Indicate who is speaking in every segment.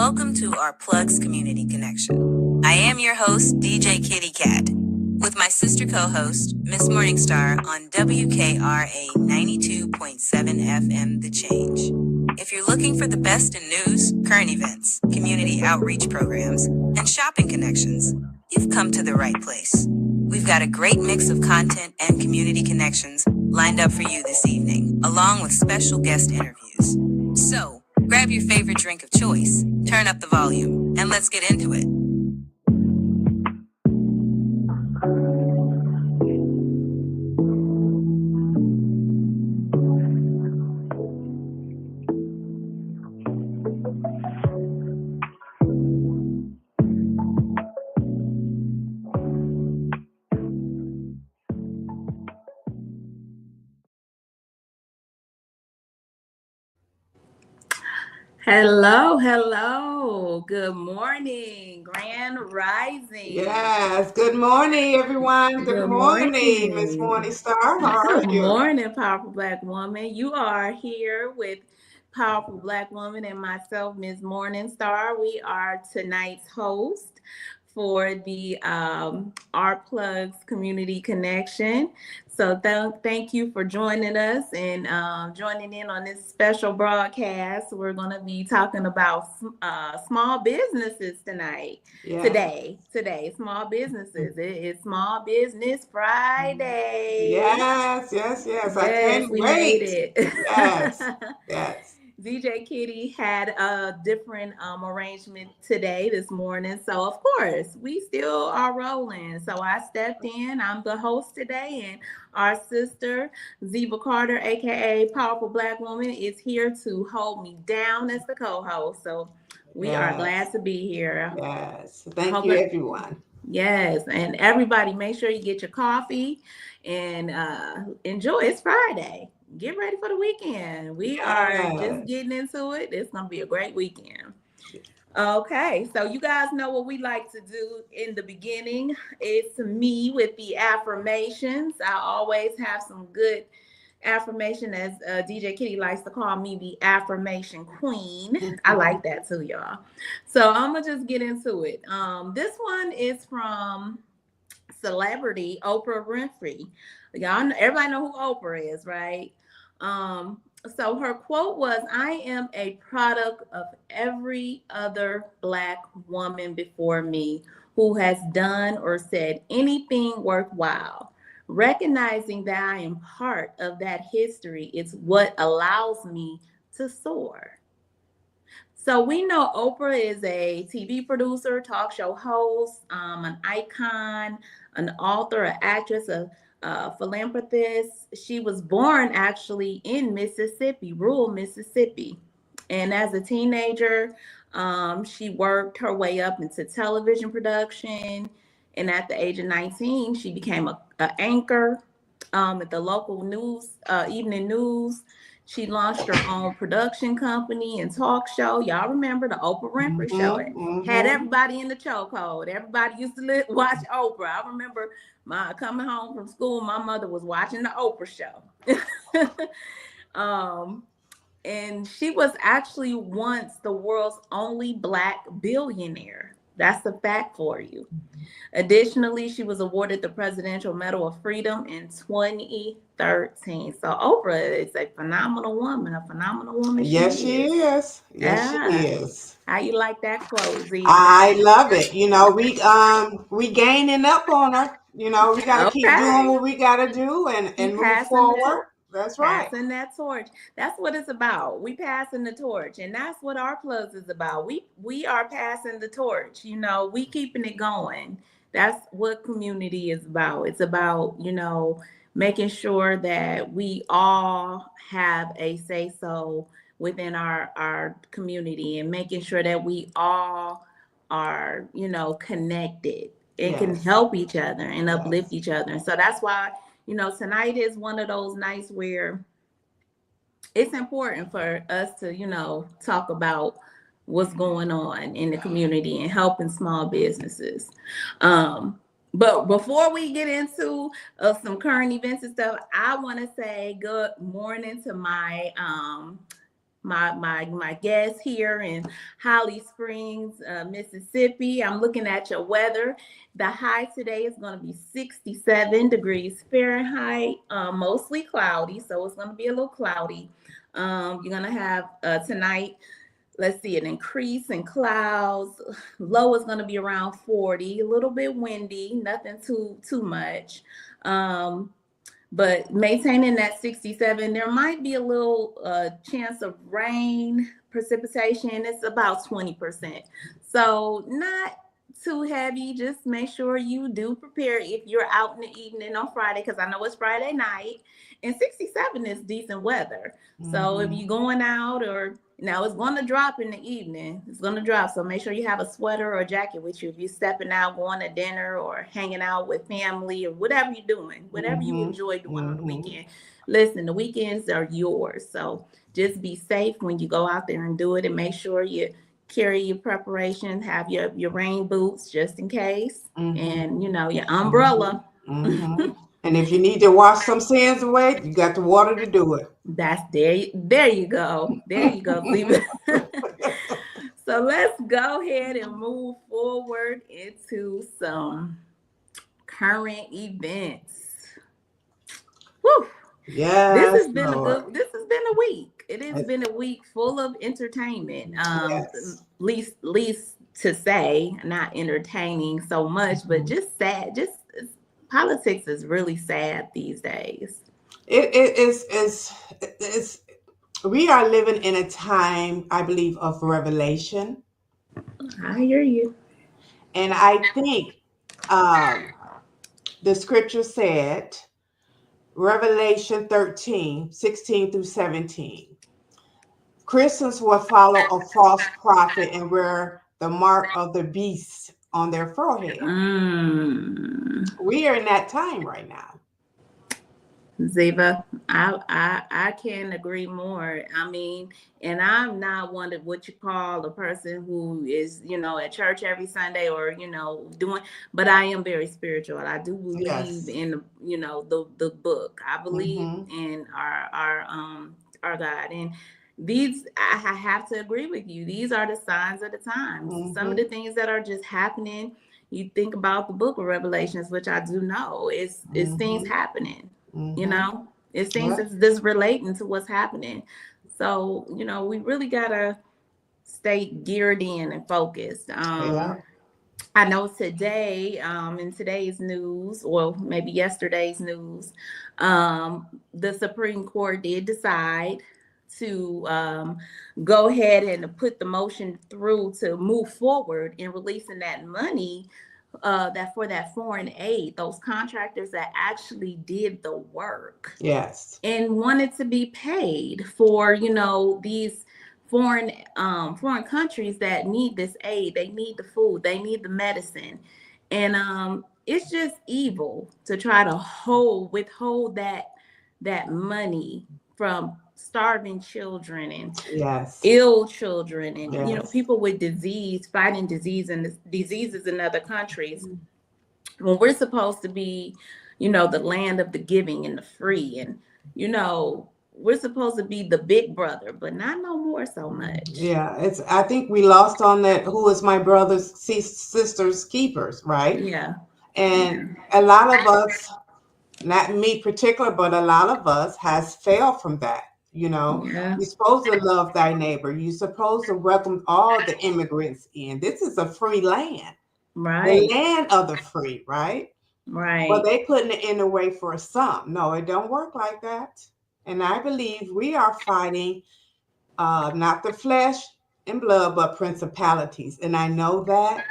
Speaker 1: Welcome to our Plugs Community Connection. I am your host, DJ Kitty Cat, with my sister co-host, Miss Morningstar on WKRA 92.7 FM The Change. If you're looking for the best in news, current events, community outreach programs, and shopping connections, you've come to the right place. We've got a great mix of content and community connections lined up for you this evening, along with special guest interviews. So, grab your favorite drink of choice, turn up the volume, and let's get into it.
Speaker 2: Hello. Good morning, Grand Rising.
Speaker 3: Yes. Good morning, everyone. Good morning, Miss Morningstar. How are you?
Speaker 2: Good morning, Powerful Black Woman. You are here with Powerful Black Woman and myself, Miss Morningstar. We are tonight's host for the Our Plugs Community Connection. So thank you for joining us and joining in on this special broadcast. We're going to be talking about small businesses tonight.
Speaker 3: Yeah.
Speaker 2: Today, small businesses. It is Small Business Friday.
Speaker 3: Yes. I can't
Speaker 2: we
Speaker 3: wait.
Speaker 2: Made it.
Speaker 3: Yes.
Speaker 2: DJ Kitty had a different arrangement this morning. So, of course, we still are rolling. So I stepped in. I'm the host today. And our sister, Diva Carter, a.k.a. Powerful Black Woman, is here to hold me down as the co-host. So we are glad to be here.
Speaker 3: Yes. Thank you, everyone.
Speaker 2: Yes. And everybody, make sure you get your coffee and enjoy. It's Friday. Get ready for the weekend. We are just getting into it. It's going to be a great weekend. Okay, so you guys know what we like to do in the beginning. It's me with the affirmations. I always have some good affirmation, as DJ Kitty likes to call me, the affirmation queen. I like that too, y'all. So I'm going to just get into it. This one is from celebrity Oprah Winfrey. Y'all, everybody know who Oprah is, right? So her quote was, "I am a product of every other Black woman before me who has done or said anything worthwhile. Recognizing that I am part of that history is what allows me to soar." So we know Oprah is a TV producer, talk show host, an icon, an author, an actress, a philanthropist. She was born actually in Mississippi, rural Mississippi. And as a teenager, she worked her way up into television production. And at the age of 19, she became an anchor at the local news, evening news. She launched her own production company and talk show. Y'all remember the Oprah Winfrey Show? Had everybody in the chokehold. Everybody used to watch Oprah. I remember coming home from school, my mother was watching the Oprah Show. And she was actually once the world's only Black billionaire. That's a fact for you. Additionally, she was awarded the Presidential Medal of Freedom in 2013. So Oprah is a phenomenal woman,
Speaker 3: Yes, she is. Yes, she is.
Speaker 2: How you like that quote, Z?
Speaker 3: I love it. You know, we gaining up on her. You know, we got to keep doing what we got to do and move forward. That's right.
Speaker 2: Passing that torch. That's what it's about. We passing the torch. And that's what our plugs is about. We are passing the torch. You know, we keeping it going. That's what community is about. It's about, you know, making sure that we all have a say-so within our community and making sure that we all are, you know, connected and can help each other and uplift each other. And so that's why, you know, tonight is one of those nights where it's important for us to, you know, talk about what's going on in the community and helping small businesses. But before we get into some current events and stuff, I want to say good morning to my my guest here in Holly Springs, Mississippi. I'm looking at your weather. The high today is going to be 67 degrees Fahrenheit, mostly cloudy, so it's going to be a little cloudy. You're going to have tonight, let's see, an increase in clouds. Low is going to be around 40, a little bit windy, nothing too much. But maintaining that 67, there might be a little chance of rain, precipitation. It's about 20%. So not too heavy. Just make sure you do prepare if you're out in the evening on Friday, because I know it's Friday night, and 67 is decent weather. So if you're going out, or now it's going to drop in the evening, it's going to drop. So make sure you have a sweater or a jacket with you if you're stepping out, going to dinner, or hanging out with family, or whatever you're doing, whatever you enjoy doing on the weekend. Listen, the weekends are yours. So just be safe when you go out there and do it, and make sure you carry your preparation, have your rain boots just in case, and your umbrella.
Speaker 3: And if you need to wash some sins away, you got the water to do it.
Speaker 2: That's there you go. There you go, Diva. So let's go ahead and move forward into some current events. Woo.
Speaker 3: Yeah.
Speaker 2: This has been a week. It has been a week full of entertainment. Least to say, not entertaining so much, but just sad. Just politics is really sad these days.
Speaker 3: It is. We are living in a time, I believe, of revelation.
Speaker 2: I hear you.
Speaker 3: And I think the scripture said, Revelation 13, 16 through 17. Christians will follow a false prophet and wear the mark of the beast on their forehead. We are in that time right now.
Speaker 2: Diva, I can't agree more. I mean, and I'm not one of what you call a person who is, at church every Sunday or, doing, but I am very spiritual. I do believe in, the book. I believe in our God. And these, I have to agree with you. These are the signs of the times. Some of the things that are just happening. You think about the book of Revelations, which I do know is things happening. It's things that's relating to what's happening. So, we really gotta stay geared in and focused. I know today, in today's news, or maybe yesterday's news, the Supreme Court did decide to go ahead and put the motion through to move forward in releasing that money that for that foreign aid, those contractors that actually did the work, and wanted to be paid for, these foreign countries that need this aid. They need the food, they need the medicine, and it's just evil to try to withhold that money from starving children and ill children and people with disease, fighting disease and diseases in other countries, when we're supposed to be the land of the giving and the free, and we're supposed to be the big brother, but not no more so much.
Speaker 3: I think we lost on that. Who is my brother's sister's keepers, right? And a lot of us, not me particular, but a lot of us has failed from that. You're supposed to love thy neighbor. You're supposed to welcome all the immigrants in. This is a free land, the land of the free, right? Well, they putting it in the way for some. No, it don't work like that. And I believe we are fighting not the flesh and blood, but principalities. And I know that.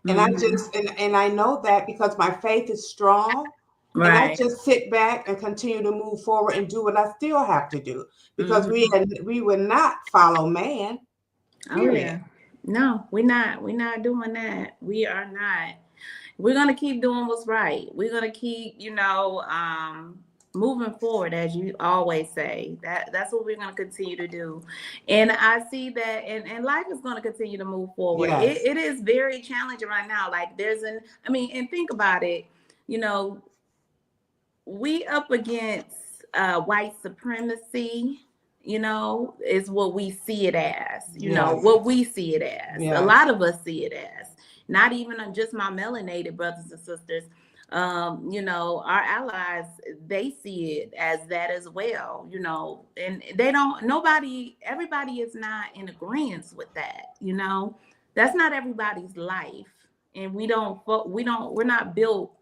Speaker 3: And I just and I know that because my faith is strong. And I just sit back and continue to move forward and do what I still have to do, because we would not follow man. Period.
Speaker 2: No, we're not doing that. We are not. We're gonna keep doing what's right. We're gonna keep, moving forward, as you always say. That's what we're gonna continue to do. And I see that, and life is gonna continue to move forward. It is very challenging right now. Like and think about it, we up against white supremacy you know, is what we see it as, you know, what we see it as. A lot of us see it as, not even just my melanated brothers and sisters. You know, our allies, they see it as that as well, you know, and everybody is not in agreement with that, you know. That's not everybody's life. And we're not built,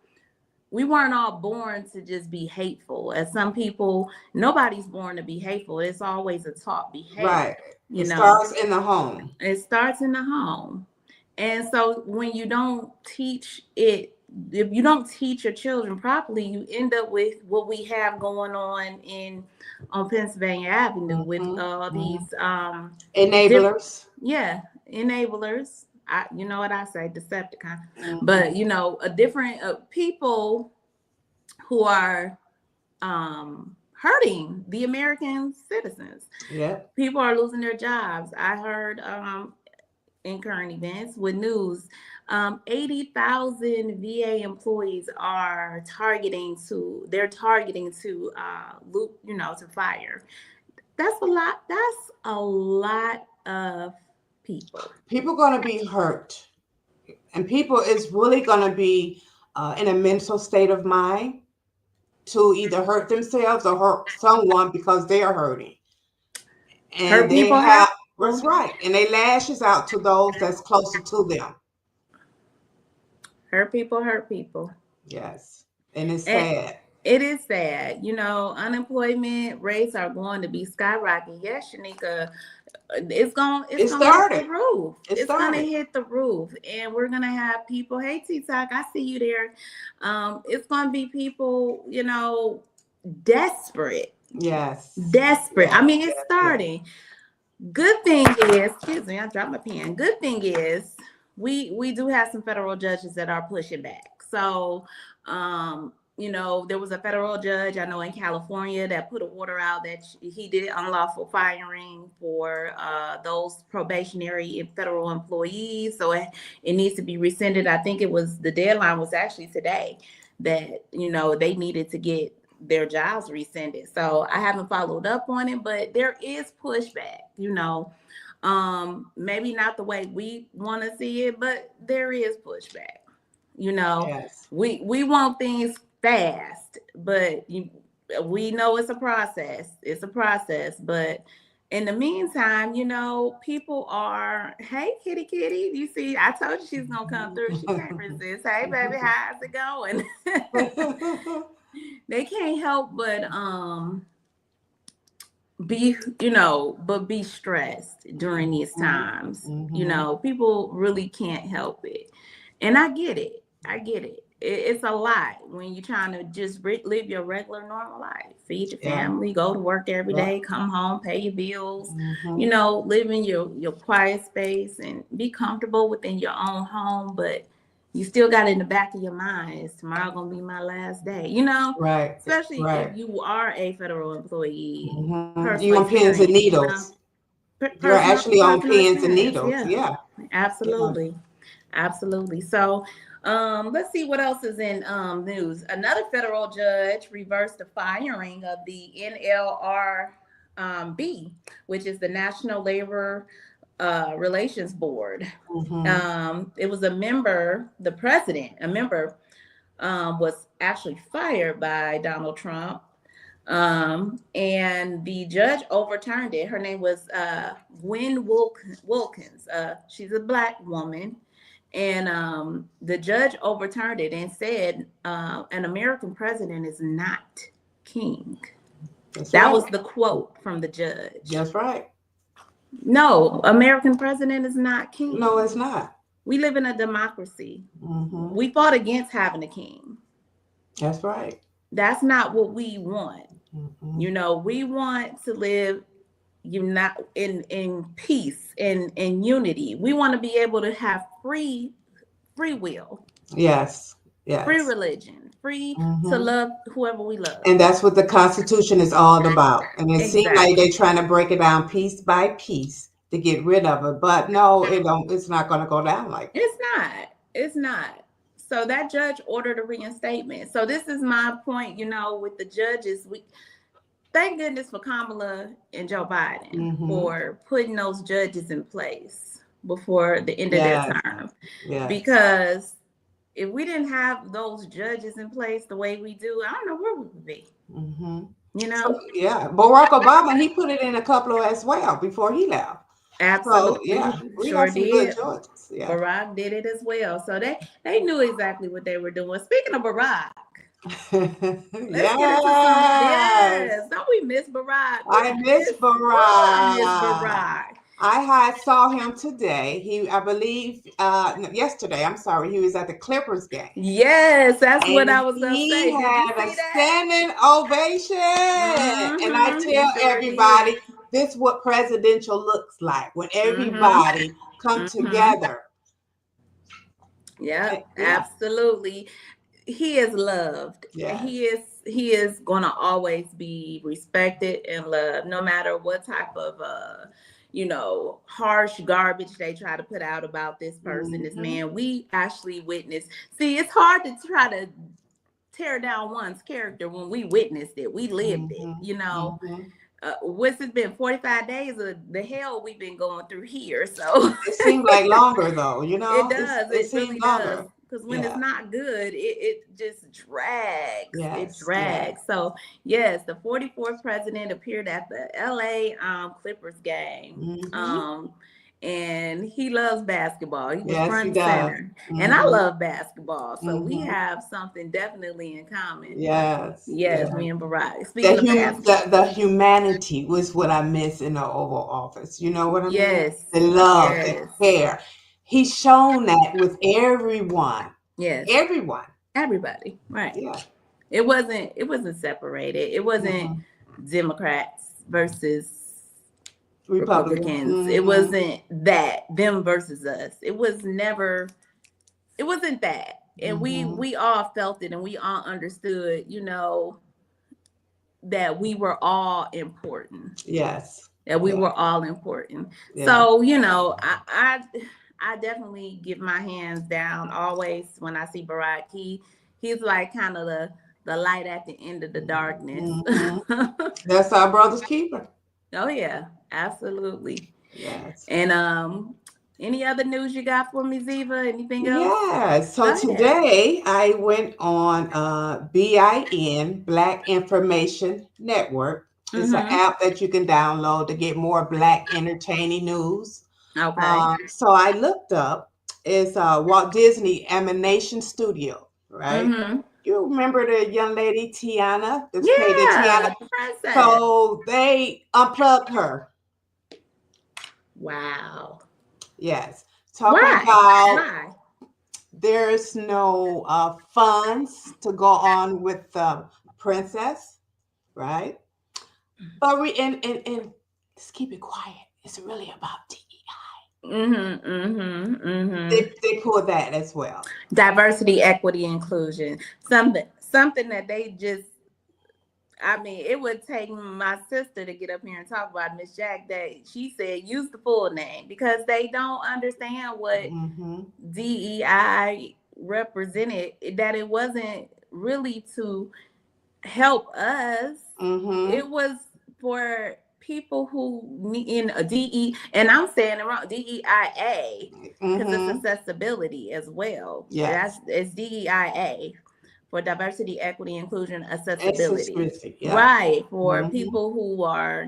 Speaker 2: we weren't all born to just be hateful. As some people, nobody's born to be hateful. It's always a taught behavior.
Speaker 3: Right. It starts in the home.
Speaker 2: It starts in the home. And so when you don't teach it, if you don't teach your children properly, you end up with what we have going on Pennsylvania Avenue with these
Speaker 3: enablers.
Speaker 2: Enablers. You know what I say, Decepticon. But you know, a different people who are hurting the American citizens.
Speaker 3: Yeah,
Speaker 2: people are losing their jobs. I heard in current events with news, 80,000 VA employees are targeting to fire. That's a lot. That's a lot of people.
Speaker 3: People going to be hurt, and people is really going to be in a mental state of mind to either hurt themselves or hurt someone because they are hurting. And that's right. And they lashes out to those that's closer to them.
Speaker 2: Hurt people.
Speaker 3: Yes. And it's sad.
Speaker 2: It is sad. You know, unemployment rates are going to be skyrocketing. Yes, Shanika, it's going to hit the roof. It's going to hit the roof. And we're going to have people, hey, T-Talk, I see you there. It's going to be people, you know, desperate.
Speaker 3: Yes.
Speaker 2: Desperate. Yes. I mean, it's starting. Yes. Good thing is, excuse me, I dropped my pen. Good thing is we do have some federal judges that are pushing back. So, you know, there was a federal judge I know in California that put an order out that he did unlawful firing for those probationary and federal employees. So it needs to be rescinded. I think the deadline was actually today that, you know, they needed to get their jobs rescinded. So I haven't followed up on it, but there is pushback, you know. Maybe not the way we want to see it, but there is pushback. You know,
Speaker 3: yes.
Speaker 2: we want things fast, but we know it's a process. It's a process, but in the meantime, you know, people are, hey, kitty, you see, I told you she's gonna come through. She can't resist. Hey, baby, how's it going? They can't help but be stressed during these times. You know, people really can't help it, and I get it. It's a lot when you're trying to just live your regular normal life, feed your family, go to work every day, come home, pay your bills, you know, live in your quiet space and be comfortable within your own home. But you still got in the back of your mind, is tomorrow going to be my last day, you know?
Speaker 3: Right.
Speaker 2: Especially if you are a federal employee.
Speaker 3: You're on pins and needles. You're actually on pins and needles. Yeah.
Speaker 2: Absolutely. So, let's see what else is in news. Another federal judge reversed the firing of the NLRB, which is the National Labor Relations Board. It was a member was actually fired by Donald Trump. And the judge overturned it. Her name was Gwen Wilkins. She's a Black woman. And the judge overturned it and said an American president is not king. That was the quote from the judge.
Speaker 3: That's right.
Speaker 2: No, American president is not king.
Speaker 3: No, it's not.
Speaker 2: We live in a democracy. We fought against having a king.
Speaker 3: That's right.
Speaker 2: That's not what we want. You know, we want to live in peace and unity. We want to be able to have free will.
Speaker 3: Yes.
Speaker 2: Free religion, free to love whoever we love.
Speaker 3: And that's what the Constitution is all about. And it seems like they're trying to break it down piece by piece to get rid of it. But no, it's not going to go down like that.
Speaker 2: It's not. So that judge ordered a reinstatement. So this is my point, you know, with the judges. thank goodness for Kamala and Joe Biden for putting those judges in place before the end of their term. Yes. Because if we didn't have those judges in place the way we do, I don't know where we would be. You know?
Speaker 3: So, Barack Obama, he put it in a couple of as well before he left.
Speaker 2: Absolutely.
Speaker 3: So, we got some good judges. Yeah.
Speaker 2: Barack did it as well. So they knew exactly what they were doing. Speaking of Barack, let's get into yes. Don't we miss Barack?
Speaker 3: I miss Barack. I saw him today. I believe yesterday. I'm sorry. He was at the Clippers game.
Speaker 2: Yes, that's what I was going to say.
Speaker 3: He had a standing ovation. And I tell everybody, this is what presidential looks like when everybody come together.
Speaker 2: Yeah, absolutely. He is loved. Yeah. He is going to always be respected and loved, no matter what type of harsh garbage they try to put out about this person, this man. We actually witnessed. See, it's hard to try to tear down one's character when we witnessed it. We lived it, what's it been, 45 days of the hell we've been going through here. So
Speaker 3: it seems like longer though,
Speaker 2: It does. It really does. Because when it's not good, it just drags. It drags. So, yes, the 44th president appeared at the LA Clippers game. And he loves basketball. He was front and center. And I love basketball. So we have something definitely in common.
Speaker 3: Yes,
Speaker 2: me and Barack. Speaking of basketball.
Speaker 3: The humanity was what I miss in the Oval Office. You know what I mean?
Speaker 2: Yes.
Speaker 3: The love, the care. He's shown that with everyone.
Speaker 2: Yes.
Speaker 3: Everyone.
Speaker 2: Everybody. Right.
Speaker 3: Yeah.
Speaker 2: It wasn't separated. It wasn't Democrats versus Republicans. It wasn't that, them versus us. It wasn't that. And we all felt it, and we all understood, that we were all important.
Speaker 3: Yes.
Speaker 2: That we were all important. Yeah. So, I definitely give my hands down always when I see Barack. He's like kind of the light at the end of the darkness.
Speaker 3: That's our brother's keeper.
Speaker 2: Oh yeah, absolutely.
Speaker 3: Yes.
Speaker 2: And any other news you got for me, Ziva? Anything else?
Speaker 3: Yeah. So today I went on BIN, Black Information Network. It's an app that you can download to get more Black entertaining news.
Speaker 2: Okay.
Speaker 3: So I looked up, it's Walt Disney Animation Studio, right? You remember the young lady Tiana?
Speaker 2: The princess.
Speaker 3: So they unplugged her.
Speaker 2: Wow.
Speaker 3: Yes. Talking about there's no funds to go on with the princess, right? But and let's keep it quiet. It's really about DEI. They pulled that as well.
Speaker 2: Diversity, equity, inclusion. Something that they just, it would take my sister to get up here and talk about Miss Jack, that she said use the full name, because they don't understand what DEI represented, that it wasn't really to help us. It was for people who in a DE, and I'm saying it wrong, DEIA, because it's accessibility as well.
Speaker 3: Yes.
Speaker 2: It's DEIA for diversity, equity, inclusion, accessibility. Right. For people who are,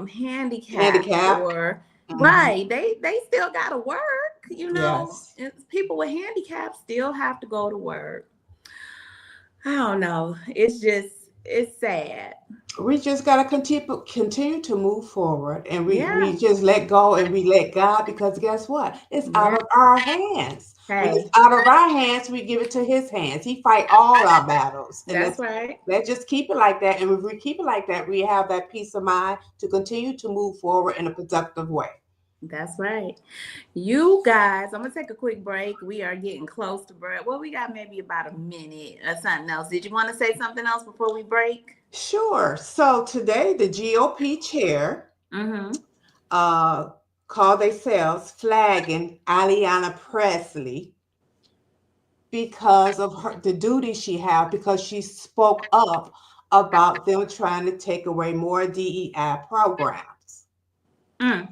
Speaker 2: handicapped. Or right. They still gotta work,
Speaker 3: Yes.
Speaker 2: People with handicaps still have to go to work. I don't know. It's sad.
Speaker 3: We just got to continue to move forward, and we just let go and we let God, because guess what? It's out of our hands. When it's out of our hands, we give it to his hands. He fight all our battles. And
Speaker 2: that's right.
Speaker 3: Let's just keep it like that. And if we keep it like that, we have that peace of mind to continue to move forward in a productive way.
Speaker 2: That's right. You guys, I'm going to take a quick break. We are getting close to break. Well, we got maybe about a minute or something else. Did you want to say something else before we break?
Speaker 3: Sure. So today, the GOP chair called themselves flagging Ayanna Pressley because of the duty she had, because she spoke up about them trying to take away more DEI programs.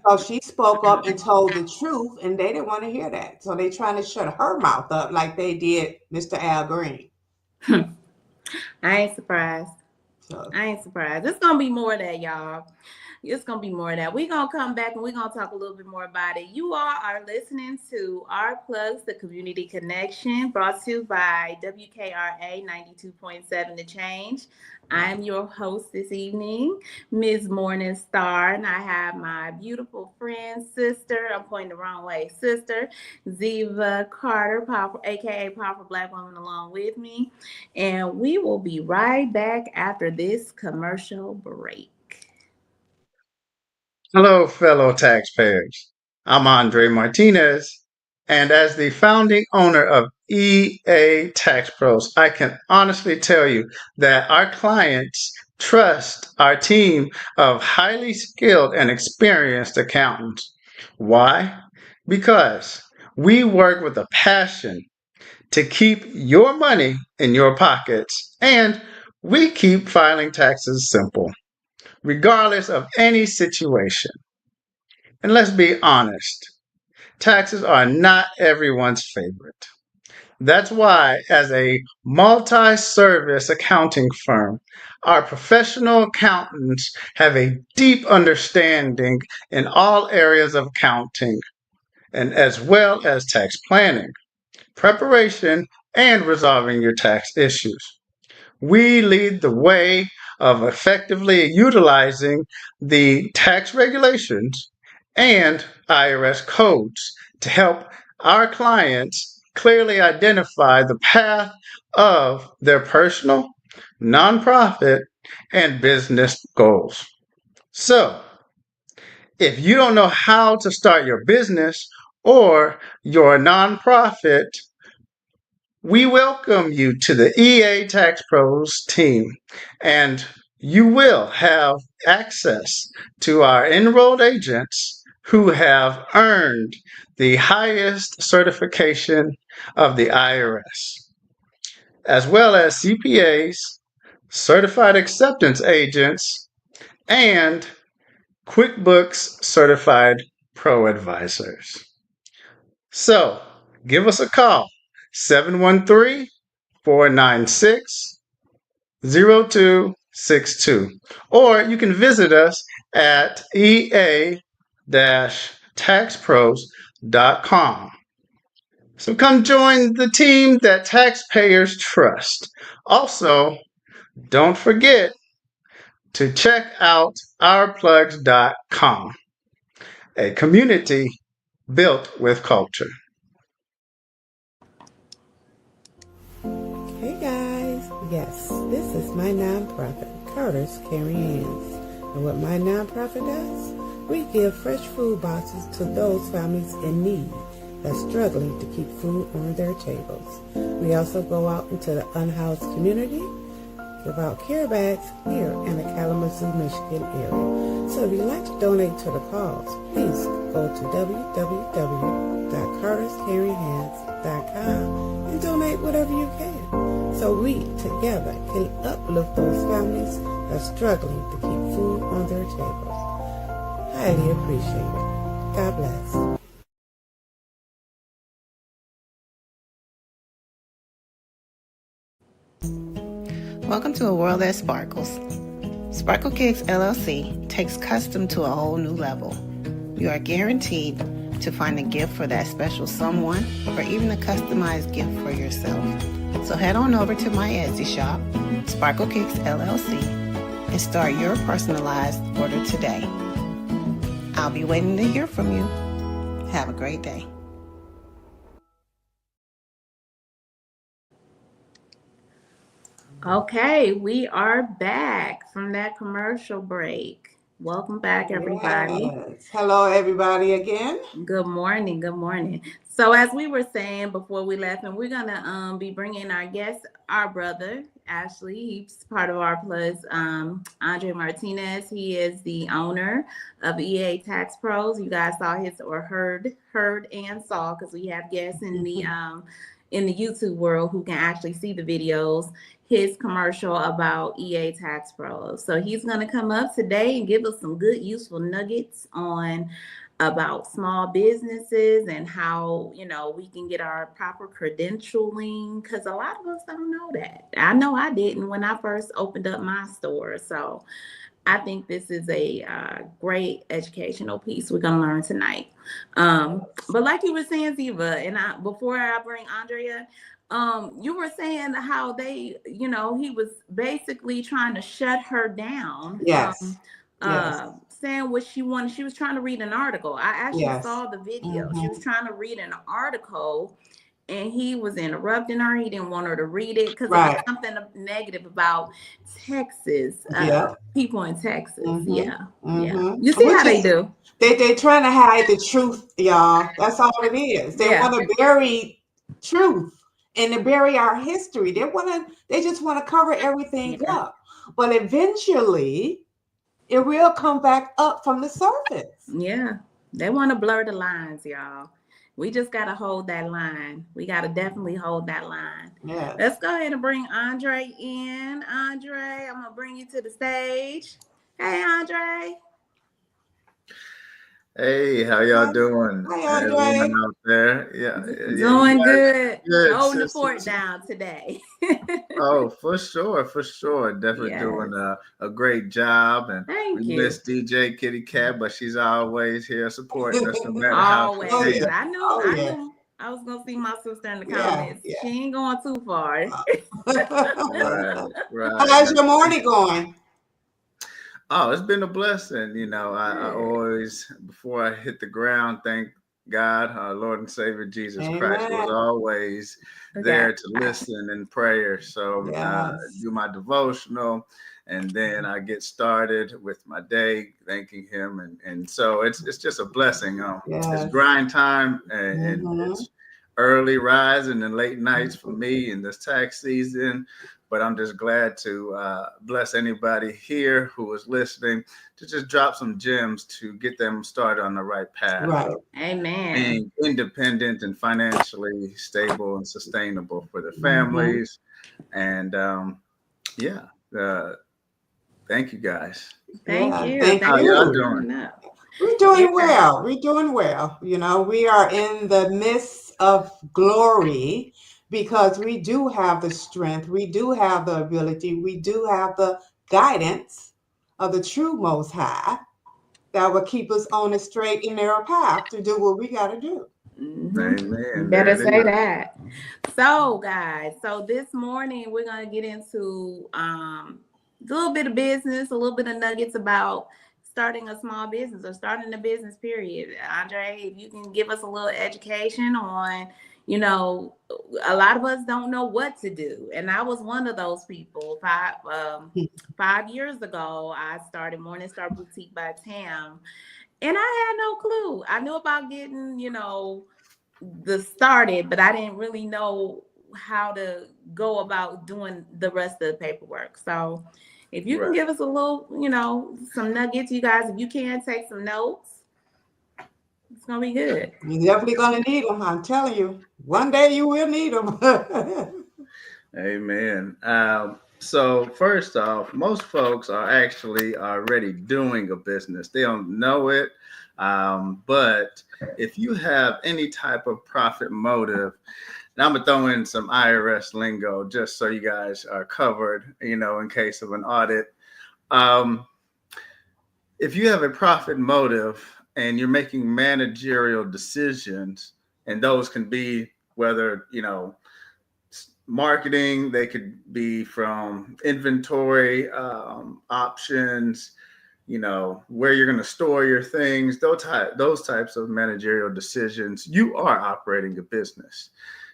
Speaker 3: So she spoke up and told the truth, and they didn't want to hear that. So they're trying to shut her mouth up like they did Mr. Al Green.
Speaker 2: I ain't surprised. It's going to be more of that, y'all. It's going to be more of that. We're going to come back and we're going to talk a little bit more about it. You all are listening to Our Plugs, the Community Connection, brought to you by WKRA 92.7 The Change. I'm your host this evening, Ms. Morningstar, and I have my beautiful friend, sister, I'm pointing the wrong way, sister, Diva Carter, powerful, aka Powerful Black Woman, along with me. And we will be right back after this commercial break.
Speaker 4: Hello, fellow taxpayers. I'm Andre Martinez, and as the founding owner of EA Tax Pros, I can honestly tell you that our clients trust our team of highly skilled and experienced accountants. Why? Because we work with a passion to keep your money in your pockets, and we keep filing taxes simple, regardless of any situation. And let's be honest, taxes are not everyone's favorite. That's why, as a multi-service accounting firm, our professional accountants have a deep understanding in all areas of accounting, and as well as tax planning, preparation, and resolving your tax issues. We lead the way of effectively utilizing the tax regulations and IRS codes to help our clients clearly identify the path of their personal, nonprofit, and business goals. So, if you don't know how to start your business or your nonprofit, we welcome you to the EA Tax Pros team, and you will have access to our enrolled agents who have earned the highest certification of the IRS, as well as CPAs, certified acceptance agents, and QuickBooks certified pro advisors. So give us a call, 713-496-0262. Or you can visit us at ea-taxpros.com. So come join the team that taxpayers trust. Also, don't forget to check out ourplugs.com, a community built with culture.
Speaker 5: Hey guys, yes, this is my nonprofit, Carter's Caring Hands. And what my nonprofit does, we give fresh food boxes to those families in need that's struggling to keep food on their tables. We also go out into the unhoused community, give out care bags here in the Kalamazoo, Michigan area. So if you'd like to donate to the cause, please go to www.carterscaringhands.com and donate whatever you can, so we together can uplift those families that's struggling to keep food on their tables. Highly appreciate it. God bless.
Speaker 6: Welcome to a world that sparkles. Sparkle Cakes LLC takes custom to a whole new level. You are guaranteed to find a gift for that special someone, or even a customized gift for yourself. So head on over to my Etsy shop, Sparkle Cakes LLC, and start your personalized order today. I'll be waiting to hear from you. Have a great day.
Speaker 2: Okay, we are back from that commercial break. Welcome back, everybody.
Speaker 3: Yes. Hello, everybody, again.
Speaker 2: Good morning. Good morning. So as we were saying before we left, and we're going to be bringing our guest, our brother, Ashley. He's part of our plus, Andre Martinez. He is the owner of EA Tax Pros. You guys saw his, or heard and saw, because we have guests in the in the YouTube world who can actually see the videos, his commercial about EA Tax Pros. So he's going to come up today and give us some good, useful nuggets on about small businesses and how, you know, we can get our proper credentialing, because a lot of us don't know that. I know I didn't when I first opened up my store. So I think this is a great educational piece we're going to learn tonight. But like you were saying, Diva, and before I bring Andrea, you were saying how they, you know, he was basically trying to shut her down.
Speaker 3: Yes.
Speaker 2: Saying what she wanted. She was trying to read an article. I actually saw the video. She was trying to read an article, and he was interrupting her. He didn't want her to read it because it was something negative about Texas. People in Texas. Yeah. You see how they do.
Speaker 3: They're trying to hide the truth, y'all. That's all it is. They want to bury truth and to bury our history. They just want to cover everything up. But eventually it will come back up from the surface.
Speaker 2: Yeah. They want to blur the lines, y'all. We just got to hold that line. We got to definitely hold that line.
Speaker 3: Yeah.
Speaker 2: Let's go ahead and bring Andre in. Andre, I'm going to bring you to the stage. Hey, Andre.
Speaker 7: Hey, how y'all doing?
Speaker 3: Hi, Andre.
Speaker 7: Out there.
Speaker 2: Doing good. Holding the fort down today.
Speaker 7: Oh, for sure. Definitely doing a great job. And we miss DJ Kitty Cat, but she's always here supporting us no matter how.
Speaker 2: Always. I knew I was gonna see my sister in the comments. Yeah. She ain't going too far.
Speaker 3: Right. How's your morning going?
Speaker 7: Oh, it's been a blessing. You know, I always, before I hit the ground, thank God, our Lord and Savior Jesus Christ was always there to listen in prayer. So do my devotional, and then I get started with my day, thanking Him, and so it's just a blessing. It's grind time, and it's early rising and late nights for me in this tax season. But I'm just glad to bless anybody here who is listening to just drop some gems to get them started on the right path.
Speaker 3: Right.
Speaker 2: Amen.
Speaker 7: Being independent and financially stable and sustainable for their families. And thank you guys.
Speaker 2: Thank you.
Speaker 3: How
Speaker 7: y'all doing?
Speaker 3: We're doing well. We're doing well. You know, we are in the midst of glory because we do have the strength. We do have the ability. We do have the guidance of the true Most High that will keep us on a straight and narrow path to do what we got to do.
Speaker 7: Amen.
Speaker 2: Better say that. So, guys, this morning we're going to get into a little bit of business, a little bit of nuggets about starting a small business or starting a business, period. Andre, if you can give us a little education on, you know, a lot of us don't know what to do. And I was one of those people. 5 years ago, I started Morningstar Boutique by Tam, and I had no clue. I knew about getting, you know, started, but I didn't really know how to go about doing the rest of the paperwork. So if you can give us a little, you know, some nuggets, you guys, if you can take some notes, it's going to be good.
Speaker 3: You're definitely going to need them. I'm telling you, one day you will need them.
Speaker 7: Amen. So first off, most folks are actually already doing a business. They don't know it. But if you have any type of profit motive, and I'm going to throw in some IRS lingo just so you guys are covered, you know, in case of an audit. If you have a profit motive and you're making managerial decisions, and those can be whether, you know, marketing, they could be from inventory, options, you know, where you're going to store your things, those types of managerial decisions, you are operating a business.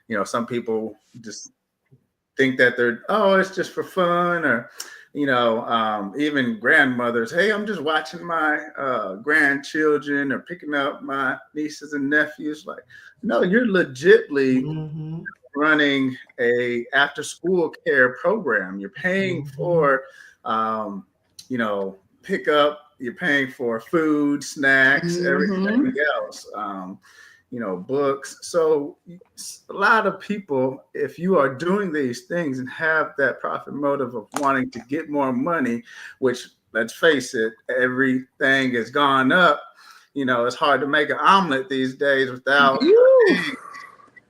Speaker 7: You know, some people just think that it's just for fun, or, you know, even grandmothers, hey, I'm just watching my grandchildren or picking up my nieces and nephews. Like, no, you're legitly running a after school care program. You're paying for, you know, pickup, you're paying for food, snacks, everything else. books. So a lot of people, if you are doing these things and have that profit motive of wanting to get more money, which, let's face it, everything has gone up. It's hard to make an omelet these days without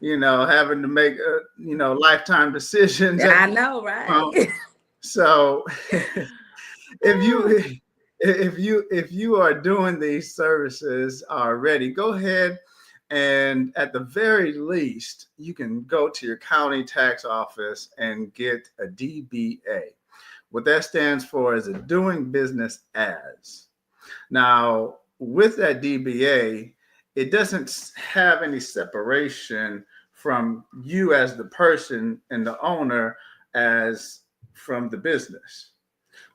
Speaker 7: having to make lifetime decisions.
Speaker 2: I know, right?
Speaker 7: So if you are doing these services already, go ahead and at the very least, you can go to your county tax office and get a DBA. What that stands for is a doing business as. Now, with that DBA, it doesn't have any separation from you as the person and the owner as from the business.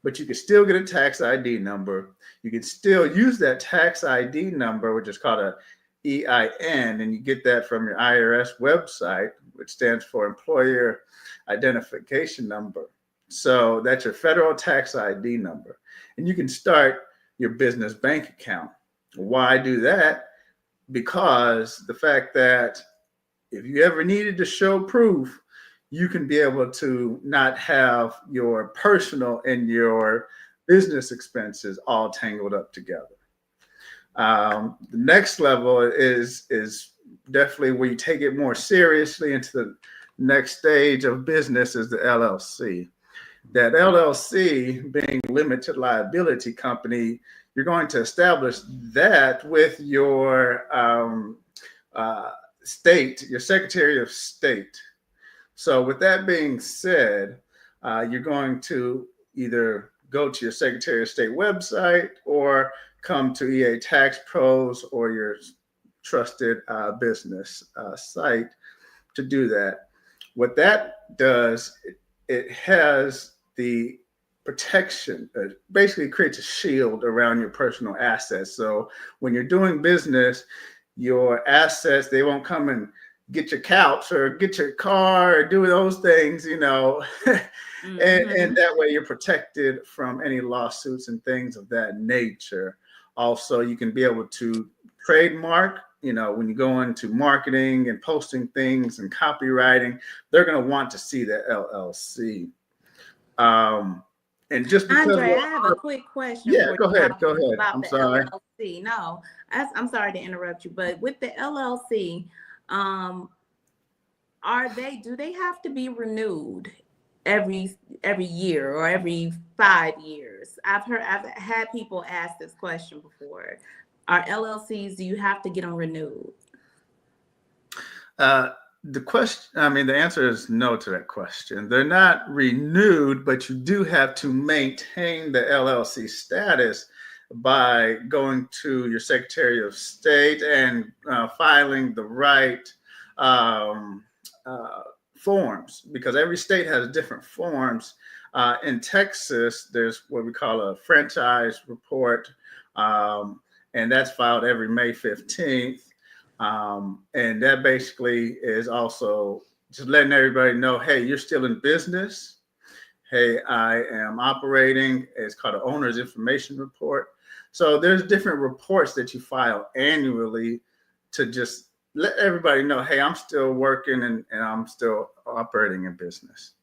Speaker 7: But you can still get a tax ID number. You can still use that tax ID number, which is called a EIN, and you get that from your IRS website, which stands for Employer Identification Number. So that's your federal tax ID number. And you can start your business bank account. Why do that? Because the fact that if you ever needed to show proof, you can be able to not have your personal and your business expenses all tangled up together. The next level is definitely where you take it more seriously into the next stage of business is the LLC. That LLC, being limited liability company, you're going to establish that with your state, your Secretary of State. So with that being said, you're going to either go to your Secretary of State website or come to EA Tax Pros or your trusted business site to do that. What that does, it has the protection, basically creates a shield around your personal assets. So when you're doing business, your assets, they won't come and get your couch or get your car or do those things, and that way you're protected from any lawsuits and things of that nature. Also, you can be able to trademark, when you go into marketing and posting things and copywriting, they're going to want to see that LLC. And just because
Speaker 2: Andre, I have a quick question.
Speaker 7: Yeah, go ahead.
Speaker 2: About
Speaker 7: I'm
Speaker 2: the
Speaker 7: sorry.
Speaker 2: LLC. No, I'm sorry to interrupt you, but with the LLC, do they have to be renewed every year or every 5 years? I've had people ask this question before. Are LLCs, do you have to get them renewed?
Speaker 7: The answer is no to that question. They're not renewed, but you do have to maintain the LLC status by going to your Secretary of State and filing the right forms, because every state has different forms. In Texas, there's what we call a franchise report, and that's filed every May 15th. And that basically is also just letting everybody know, hey, you're still in business. Hey, I am operating. It's called an owner's information report. So there's different reports that you file annually to just let everybody know, hey, I'm still working and I'm still operating in business.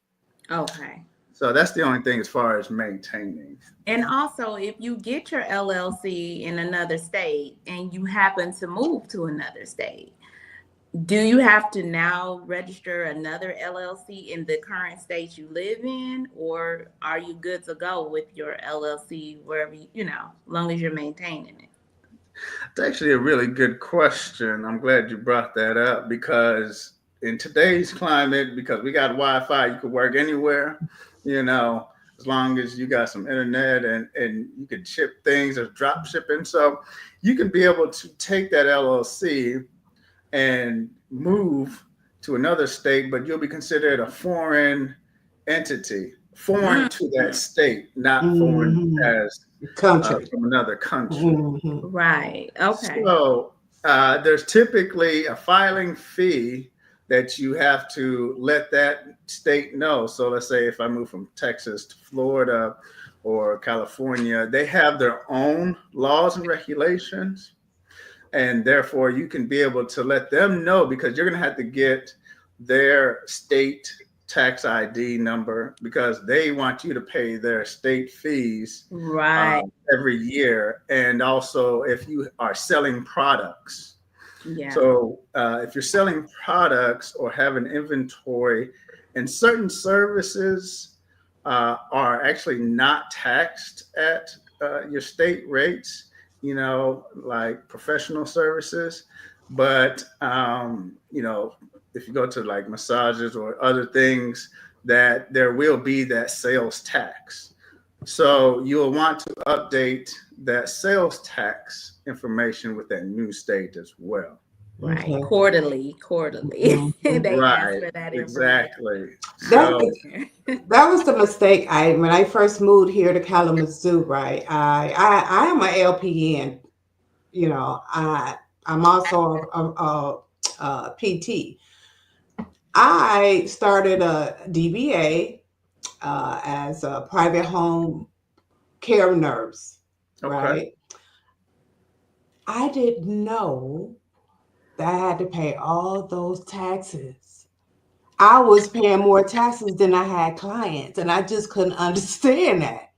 Speaker 2: Okay.
Speaker 7: So that's the only thing as far as maintaining.
Speaker 2: And also, if you get your LLC in another state and you happen to move to another state, do you have to now register another LLC in the current state you live in, or are you good to go with your LLC wherever as long as you're maintaining it?
Speaker 7: It's actually a really good question. I'm glad you brought that up, because in today's climate, because we got Wi-Fi, you could work anywhere, as long as you got some internet and you can ship things or drop shipping. So you can be able to take that LLC and move to another state, but you'll be considered a foreign entity, foreign to that state, not foreign as country from another country.
Speaker 2: Right. Okay.
Speaker 7: So there's typically a filing fee that you have to let that state know. So let's say if I move from Texas to Florida or California, they have their own laws and regulations. and therefore you can be able to let them know, because you're going to have to get their state tax ID number, because they want you to pay their state fees every year. And also if you are selling products. So if you're selling products or have an inventory, and certain services are actually not taxed at your state rates, you know, like professional services. But, you know, if you go to like massages or other things, that there will be that sales tax. So you'll want to update that sales tax information with that new state as well.
Speaker 2: Right. Okay. Quarterly. They ask for that
Speaker 7: exactly.
Speaker 3: That was the mistake. When I first moved here to Kalamazoo, right? I am an LPN. You know, I'm also a PT. I started a DBA as a private home care nurse, right? I didn't know that I had to pay all those taxes. I was paying more taxes than I had clients, and I just couldn't understand that.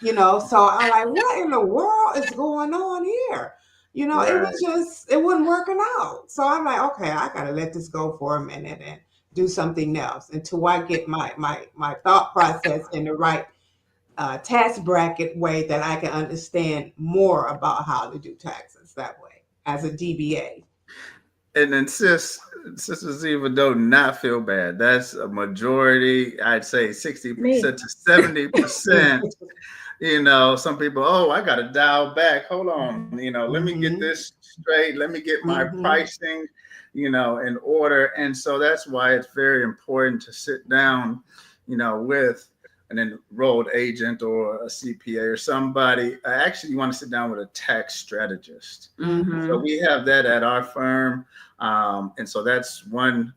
Speaker 3: You know, so I'm like, what in the world is going on here? You know, it wasn't working out. So I'm like, okay, I gotta let this go for a minute and do something else until I get my thought process in the right tax bracket way that I can understand more about how to do taxes that way as a DBA.
Speaker 7: And then Sister Diva, do not feel bad. That's a majority. I'd say 60% to 70%. You know, some people, I got to dial back. Hold on. You know, let me get this straight. Let me get my pricing, you know, in order. And so that's why it's very important to sit down, you know, with an enrolled agent or a CPA or somebody. Actually, you want to sit down with a tax strategist. So we have that at our firm. And so that's one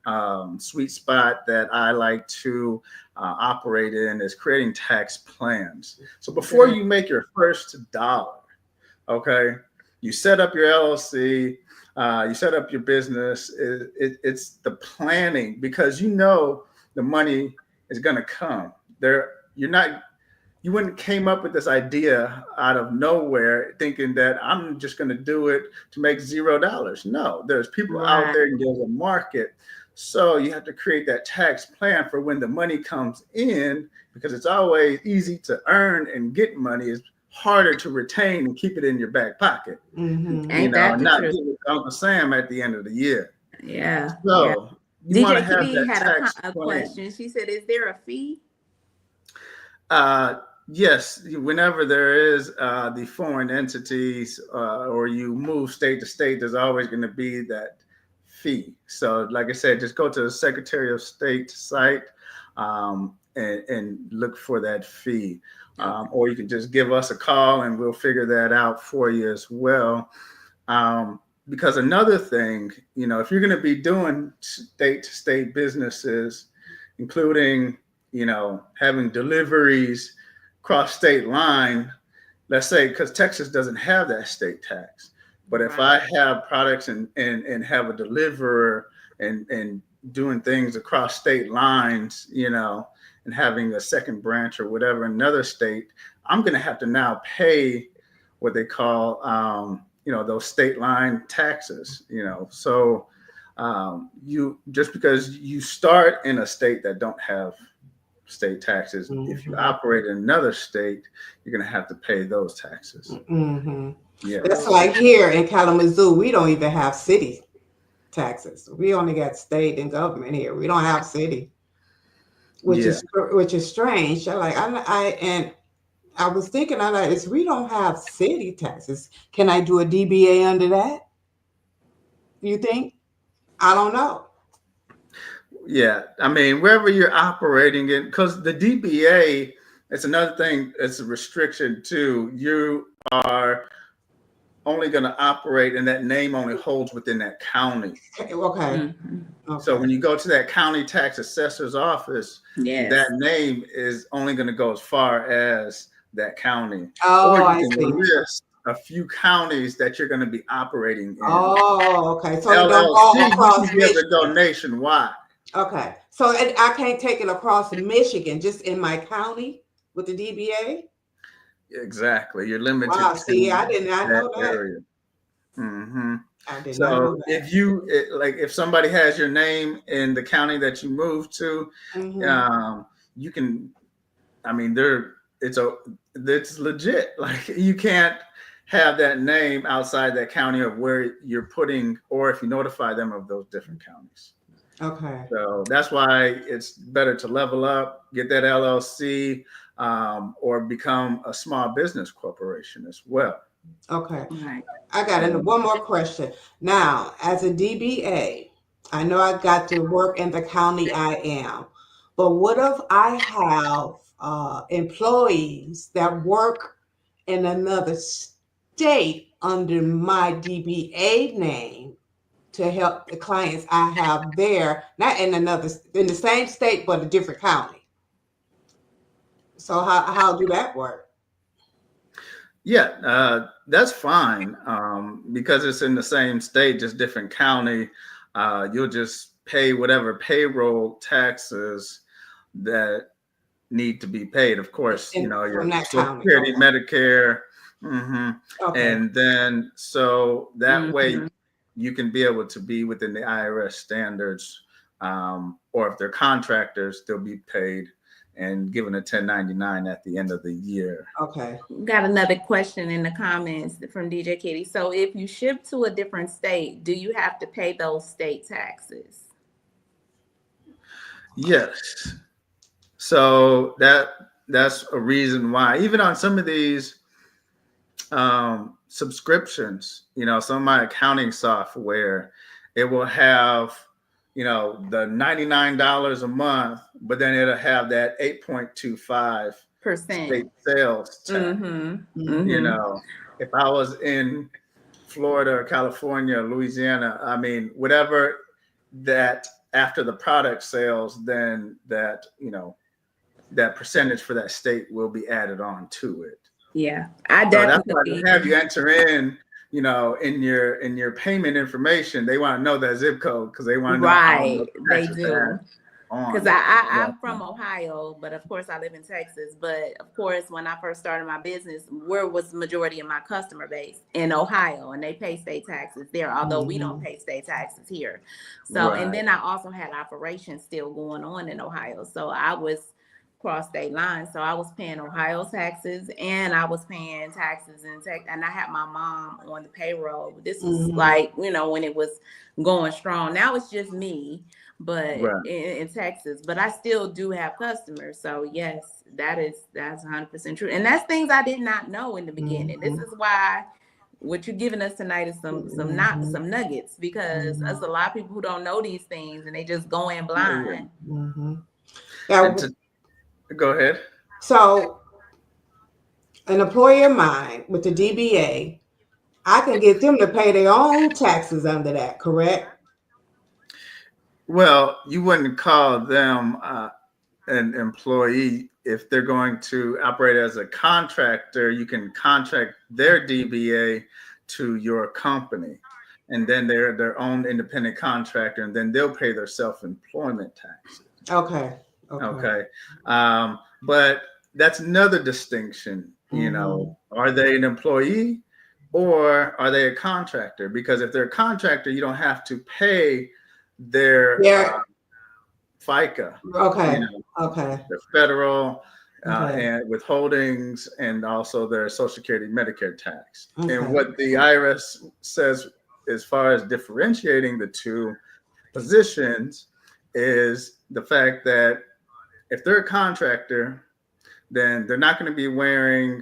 Speaker 7: sweet spot that I like to operate in, is creating tax plans. So before you make your first dollar, okay, you set up your LLC, you set up your business. It's the planning, because you know the money is going to come. You wouldn't came up with this idea out of nowhere thinking that I'm just going to do it to make $0. No, there's people out there and there's a market. So you have to create that tax plan for when the money comes in, because it's always easy to earn and get money. It's harder to retain and keep it in your back pocket. You know, not give it to Uncle Sam at the end of the year. So you want to have
Speaker 2: DJ
Speaker 7: that
Speaker 2: had
Speaker 7: tax
Speaker 2: a
Speaker 7: plan.
Speaker 2: question. She said, "Is there a fee?"
Speaker 7: Yes, whenever there is the foreign entities or you move state to state, there's always going to be that fee. So like I said, just go to the Secretary of State site and look for that fee. Or you can just give us a call and we'll figure that out for you as well. Because another thing, you know, if you're going to be doing state to state businesses, including, you know, having deliveries cross state line, let's say, because Texas doesn't have that state tax. But if I have products and have a deliverer and doing things across state lines, you know, and having a second branch or whatever in another state, I'm going to have to now pay what they call, you know, those state line taxes, you know. So you, just because you start in a state that don't have state taxes, if you operate in another state, you're going to have to pay those taxes.
Speaker 3: That's like here in Kalamazoo, we don't even have city taxes. We only got state and government here. We don't have city, which is strange. I was thinking, we don't have city taxes. Can I do a DBA under that? You think? I don't know.
Speaker 7: Yeah, I mean, wherever you're operating in, because the DBA, it's another thing, it's a restriction too. You are only going to operate, and that name only holds within that county.
Speaker 3: Okay.
Speaker 7: So when you go to that county tax assessor's office, that name is only going to go as far as that county.
Speaker 3: Oh,
Speaker 7: or
Speaker 3: I
Speaker 7: you can
Speaker 3: see.
Speaker 7: list a few counties that you're going to be operating in.
Speaker 3: Oh, okay. So
Speaker 7: LLC,
Speaker 3: it don't go across
Speaker 7: you can be able to
Speaker 3: Michigan.
Speaker 7: go nationwide.
Speaker 3: Okay. So I can't take it across Michigan, just in my county with the DBA?
Speaker 7: Exactly. You're limited
Speaker 3: Wow.
Speaker 7: to
Speaker 3: See, I did not know that.
Speaker 7: area. Mm-hmm.
Speaker 3: I did not know that.
Speaker 7: If somebody has your name in the county that you moved to, you can. I mean, it's legit. Like, you can't have that name outside that county of where you're putting, or if you notify them of those different counties.
Speaker 3: Okay.
Speaker 7: So that's why it's better to level up, get that LLC, or become a small business corporation as well.
Speaker 3: Okay. Right. I got one more question. Now, as a DBA, I know I got to work in the county I am, but what if I have employees that work in another state under my DBA name to help the clients I have there, not in the same state, but a different county? So how do that work?
Speaker 7: Yeah, that's fine, because it's in the same state, just different county. You'll just pay whatever payroll taxes that need to be paid. Of course, your Social Security, Medicare, and then so that way you can be able to be within the IRS standards, or if they're contractors, they'll be paid and given a 1099 at the end of the year.
Speaker 2: Okay. Got another question in the comments from DJ Kitty. So if you ship to a different state, do you have to pay those state taxes?
Speaker 7: Yes. So that's a reason why, even on some of these subscriptions, some of my accounting software, it will have the $99 a month, but then it'll have that 8.25% state sales tax. If I was in Florida or California or Louisiana, I mean, whatever that after the product sales, then that that percentage for that state will be added on to it.
Speaker 2: Yeah, I definitely.
Speaker 7: So that's why they have you enter in in your payment information. They want to know that zip code because they want to know.
Speaker 2: Right, they do. Because I'm from Ohio, but of course I live in Texas. But of course, when I first started my business, where was the majority of my customer base? In Ohio, and they pay state taxes there, although we don't pay state taxes here. So, and then I also had operations still going on in Ohio. So I was cross state lines. So I was paying Ohio taxes and I was paying taxes in Texas. And I had my mom on the payroll. This was like, when it was going strong. Now it's just me. But in Texas, but I still do have customers. So yes, that's 100% true. And that's things I did not know in the beginning. This is why what you're giving us tonight is some nuggets, because there's a lot of people who don't know these things and they just go in blind.
Speaker 7: Go ahead.
Speaker 3: So an employer of mine with the DBA, I can get them to pay their own taxes under that, correct?
Speaker 7: Well, you wouldn't call them an employee. If they're going to operate as a contractor, you can contract their DBA to your company, and then they're their own independent contractor, and then they'll pay their self-employment taxes.
Speaker 3: Okay.
Speaker 7: But that's another distinction. Are they an employee or are they a contractor? Because if they're a contractor, you don't have to pay their FICA, their federal and withholdings, and also their Social Security, Medicare tax. And what the IRS says as far as differentiating the two positions is the fact that if they're a contractor, then they're not going to be wearing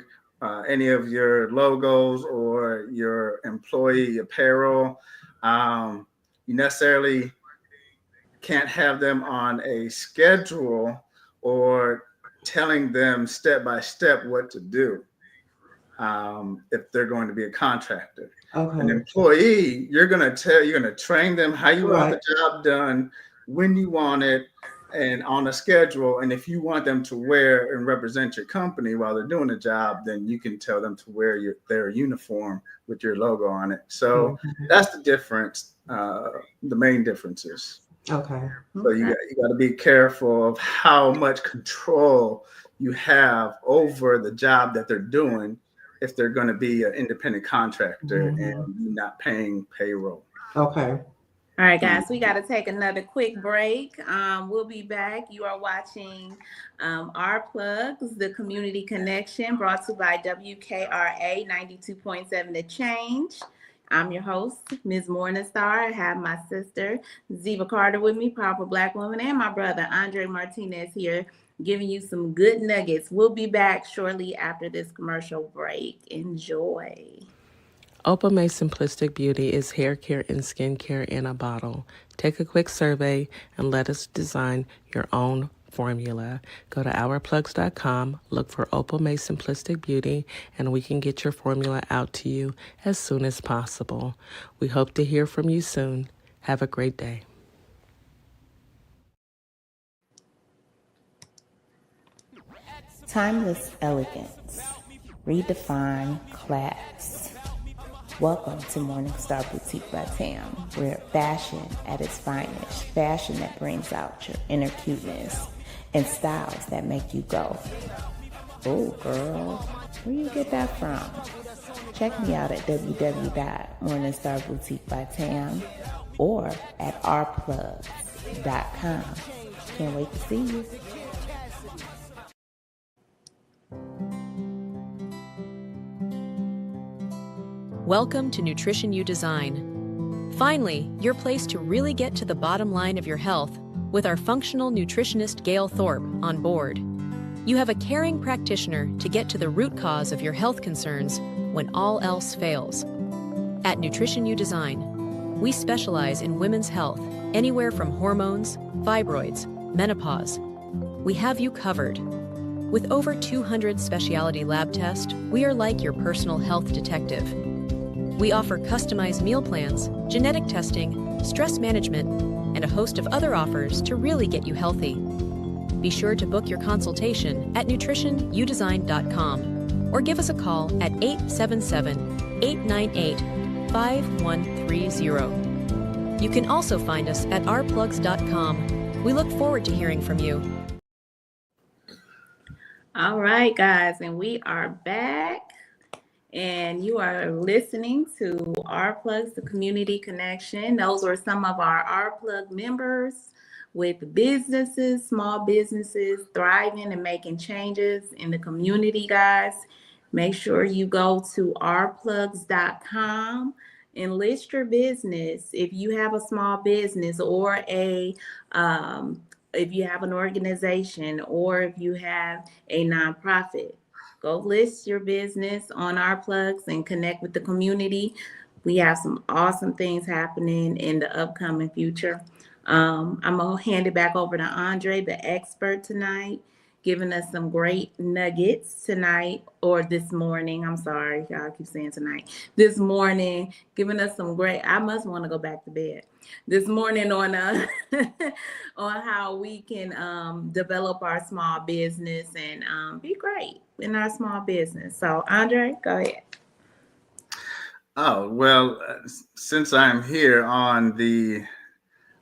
Speaker 7: any of your logos or your employee apparel. You necessarily can't have them on a schedule or telling them step by step what to do if they're going to be a contractor. An employee, you're going to train them how you want the job done, when you want it, and on a schedule. And if you want them to wear and represent your company while they're doing the job, then you can tell them to wear their uniform with your logo on it. So that's the difference, the main differences.
Speaker 3: Okay.
Speaker 7: So you got to be careful of how much control you have over the job that they're doing if they're going to be an independent contractor and you're not paying payroll.
Speaker 3: Okay.
Speaker 2: All right, guys, we got to take another quick break. We'll be back. You are watching Our Plugs, the Community Connection, brought to you by WKRA 92.7 The Change. I'm your host, Ms. Morningstar. I have my sister, Diva Carter, with me, powerful Black woman, and my brother, Andre Martinez, here, giving you some good nuggets. We'll be back shortly after this commercial break. Enjoy.
Speaker 8: Opal May Simplistic Beauty is hair care and skincare in a bottle. Take a quick survey and let us design your own formula. Go to ourplugs.com, look for Opal May Simplistic Beauty, and we can get your formula out to you as soon as possible. We hope to hear from you soon. Have a great day.
Speaker 9: Timeless elegance. Redefine class. Welcome to Morningstar Boutique by Tam, where fashion at its finest, fashion that brings out your inner cuteness, and styles that make you go, oh girl, where you get that from? Check me out at www.morningstarboutique.com or at ourplugsllc.com. Can't wait to see you.
Speaker 10: Welcome to Nutrition You Design. Finally, your place to really get to the bottom line of your health with our functional nutritionist Gail Thorpe on board. You have a caring practitioner to get to the root cause of your health concerns when all else fails. At Nutrition You Design, we specialize in women's health, anywhere from hormones, fibroids, menopause. We have you covered. With over 200 specialty lab tests, we are like your personal health detective. We offer customized meal plans, genetic testing, stress management, and a host of other offers to really get you healthy. Be sure to book your consultation at nutritionyoudesign.com or give us a call at 877-898-5130. You can also find us at ourplugs.com. We look forward to hearing from you.
Speaker 2: All right, guys, and we are back. And you are listening to Our Plugs, the Community Connection. Those were some of our Our Plug members with businesses, small businesses, thriving and making changes in the community, guys. Make sure you go to ourplugs.com and list your business. If you have a small business or if you have an organization or if you have a nonprofit, go list your business on Our Plugs and connect with the community. We have some awesome things happening in the upcoming future. I'm going to hand it back over to Andre, the expert tonight, giving us some great nuggets tonight, or this morning. I'm sorry, y'all keep saying tonight. This morning, giving us some great, I must want to go back to bed. This morning on on how we can develop our small business and be great in our small business. So, Andre, go ahead.
Speaker 7: Oh, well, since I'm here on the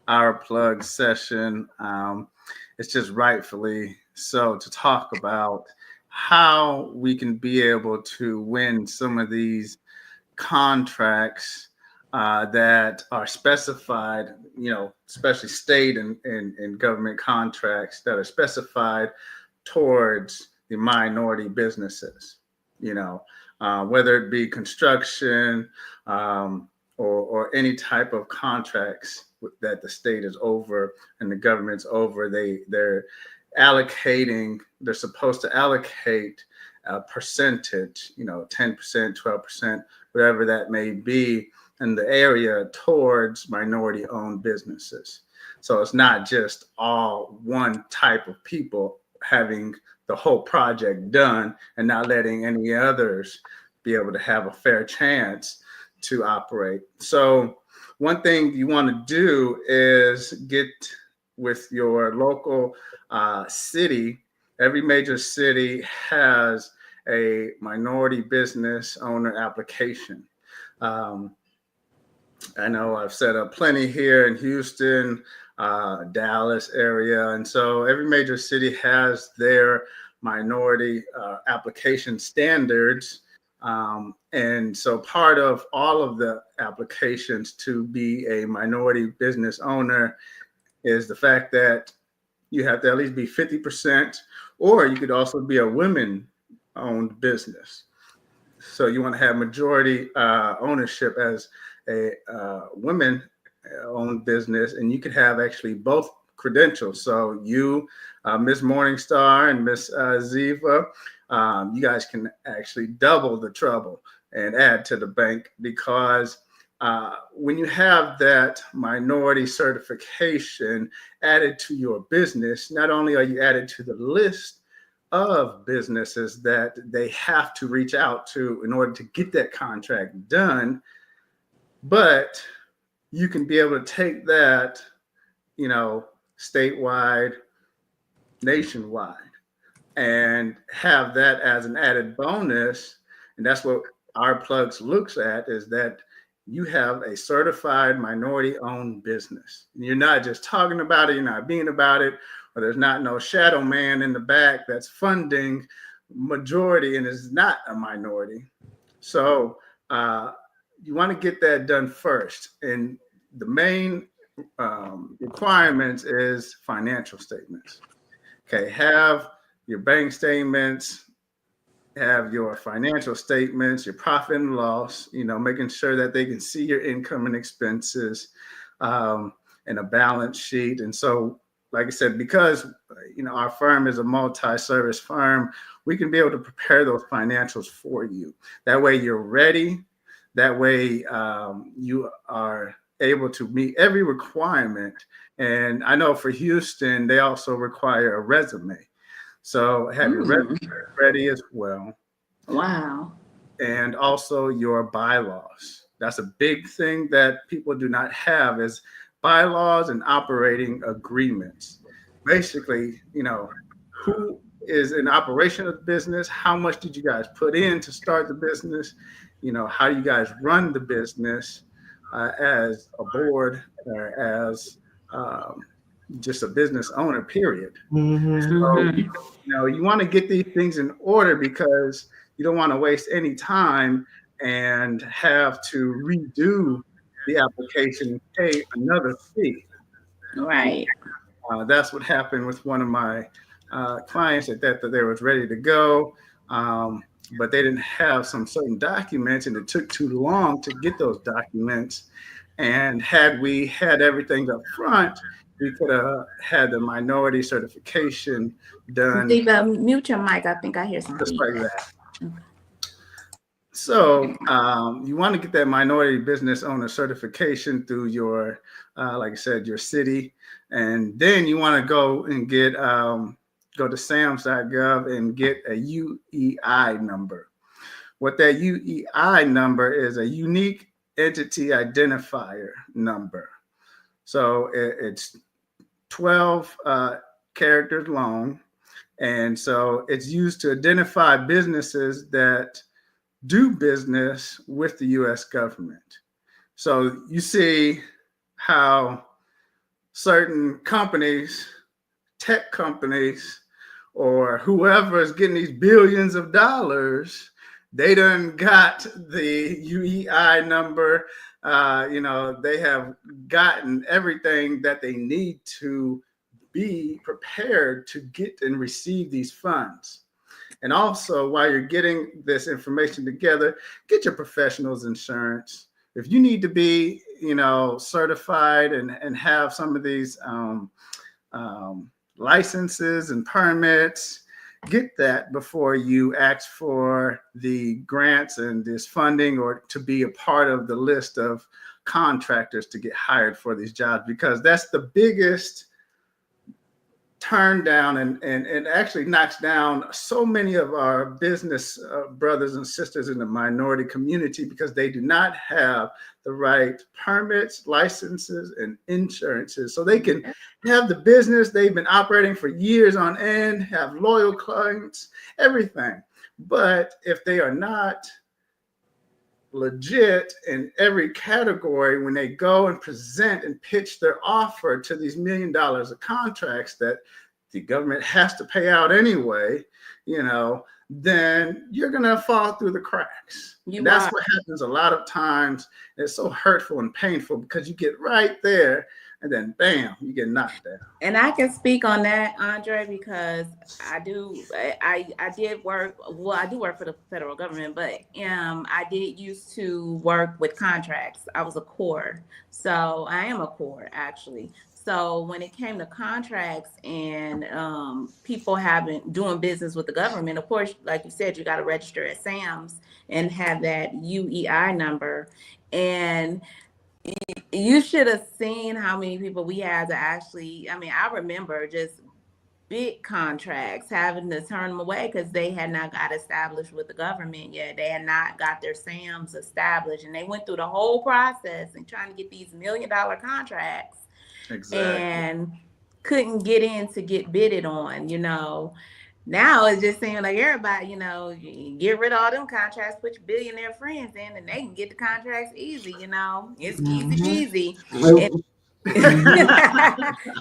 Speaker 7: Our Plug session, it's just rightfully so to talk about how we can be able to win some of these contracts that are specified, especially state and government contracts that are specified towards the minority businesses, whether it be construction or any type of contracts that the state is over and the government's over. They're supposed to allocate a percentage, 10%, 12%, whatever that may be, in the area towards minority-owned businesses. So it's not just all one type of people having the whole project done and not letting any others be able to have a fair chance to operate. So one thing you want to do is get with your local city. Every major city has a minority business owner application. I know I've set up plenty here in Houston, Dallas area. And so every major city has their minority application standards. And so part of all of the applications to be a minority business owner is the fact that you have to at least be 50%, or you could also be a women-owned business. So you want to have majority ownership as a women-owned business, and you could have actually both credentials. So you, Ms. Morningstar and Ms. Ziva, you guys can actually double the trouble and add to the bank, because when you have that minority certification added to your business, not only are you added to the list of businesses that they have to reach out to in order to get that contract done, but you can be able to take that, statewide, nationwide, and have that as an added bonus. And that's what Our Plugs looks at, is that you have a certified minority-owned business. And you're not just talking about it, you're not being about it, or there's not no shadow man in the back that's funding majority and is not a minority. So you want to get that done first. And the main requirements is financial statements. Okay, have your bank statements, have your financial statements, your profit and loss, making sure that they can see your income and expenses, and a balance sheet. And so, like I said, because our firm is a multi-service firm, we can be able to prepare those financials for you. That way you're ready. That way you are able to meet every requirement. And I know for Houston, they also require a resume. So have your resume ready as well.
Speaker 2: Wow.
Speaker 7: And also your bylaws. That's a big thing that people do not have, is bylaws and operating agreements. Basically, who is in operation of the business? How much did you guys put in to start the business? How you guys run the business as a board or as just a business owner, period. So, you want to get these things in order, because you don't want to waste any time and have to redo the application and pay another fee.
Speaker 2: Right.
Speaker 7: That's what happened with one of my clients that they was ready to go, but they didn't have some certain documents, and it took too long to get those documents. And had we had everything up front, we could have had the minority certification done.
Speaker 2: Diva, mute your mic. I think I hear something.
Speaker 7: Just like that. So you want to get that minority business owner certification through your, like I said, your city. And then you want to go and get, go to SAMS.gov and get a UEI number. What that UEI number is, a unique entity identifier number. So it's 12 characters long. And so it's used to identify businesses that do business with the U.S. government. So you see how certain companies, tech companies, or whoever is getting these billions of dollars, they done got the UEI number. They have gotten everything that they need to be prepared to get and receive these funds. And also, while you're getting this information together, get your professional's insurance. If you need to be, certified and have some of these licenses and permits, get that before you ask for the grants and this funding, or to be a part of the list of contractors to get hired for these jobs, because that's the biggest turn down, and it actually knocks down so many of our business brothers and sisters in the minority community, because they do not have the right permits, licenses, and insurances so they can have the business they've been operating for years on end, have loyal clients, everything. But if they are not legit in every category, when they go and present and pitch their offer to these $1 million of contracts that the government has to pay out anyway, then you're going to fall through the cracks. That's what happens a lot of times. It's so hurtful and painful because you get right there and then bam, you get knocked down.
Speaker 2: And I can speak on that, Andre, because I do work for the federal government, but I did used to work with contracts. I was a core. So I am a core, actually. So when it came to contracts and people doing business with the government, of course, like you said, you got to register at SAMS and have that UEI number. And you should have seen how many people we had to actually, I remember just big contracts having to turn them away because they had not got established with the government yet. They had not got their SAMs established, and they went through the whole process and trying to get these $1 million contracts. Exactly. And couldn't get in to get bidded on, Now it's just seeming like everybody, get rid of all them contracts, put your billionaire friends in, and they can get the contracts easy, It's easy peasy.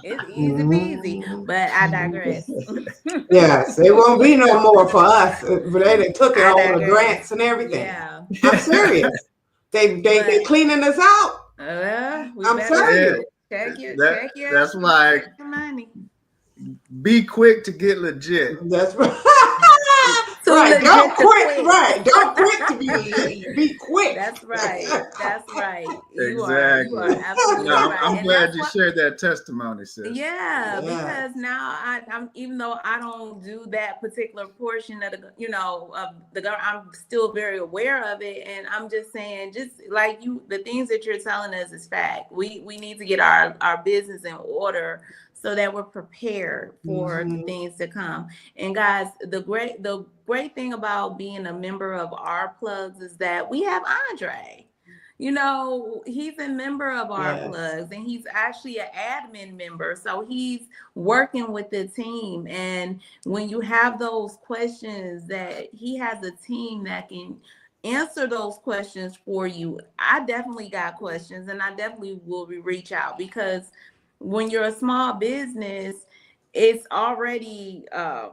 Speaker 2: It's easy peasy, but I digress.
Speaker 3: Yes, it won't be no more for us. They took it all the grants and everything. Yeah. I'm serious. They cleaning us out.
Speaker 2: I'm serious. Check your
Speaker 7: that's why
Speaker 2: money.
Speaker 7: Be quick to get legit.
Speaker 3: That's right. Right. Don't quit. Right. Don't quit to be legit. Be quick.
Speaker 2: That's right.
Speaker 7: You are absolutely right. I'm glad you shared that testimony, sis.
Speaker 2: Yeah, because now I'm even though I don't do that particular portion of the government, I'm still very aware of it, and I'm just saying, just like the things that you're telling us is fact. We need to get our business in order so that we're prepared for the things to come. And guys, the great thing about being a member of Our Plugs is that we have Andre. He's a member of Our Plugs, and he's actually an admin member. So he's working with the team. And when you have those questions, that he has a team that can answer those questions for you. I definitely got questions, and I definitely will reach out, because when you're a small business, it's already a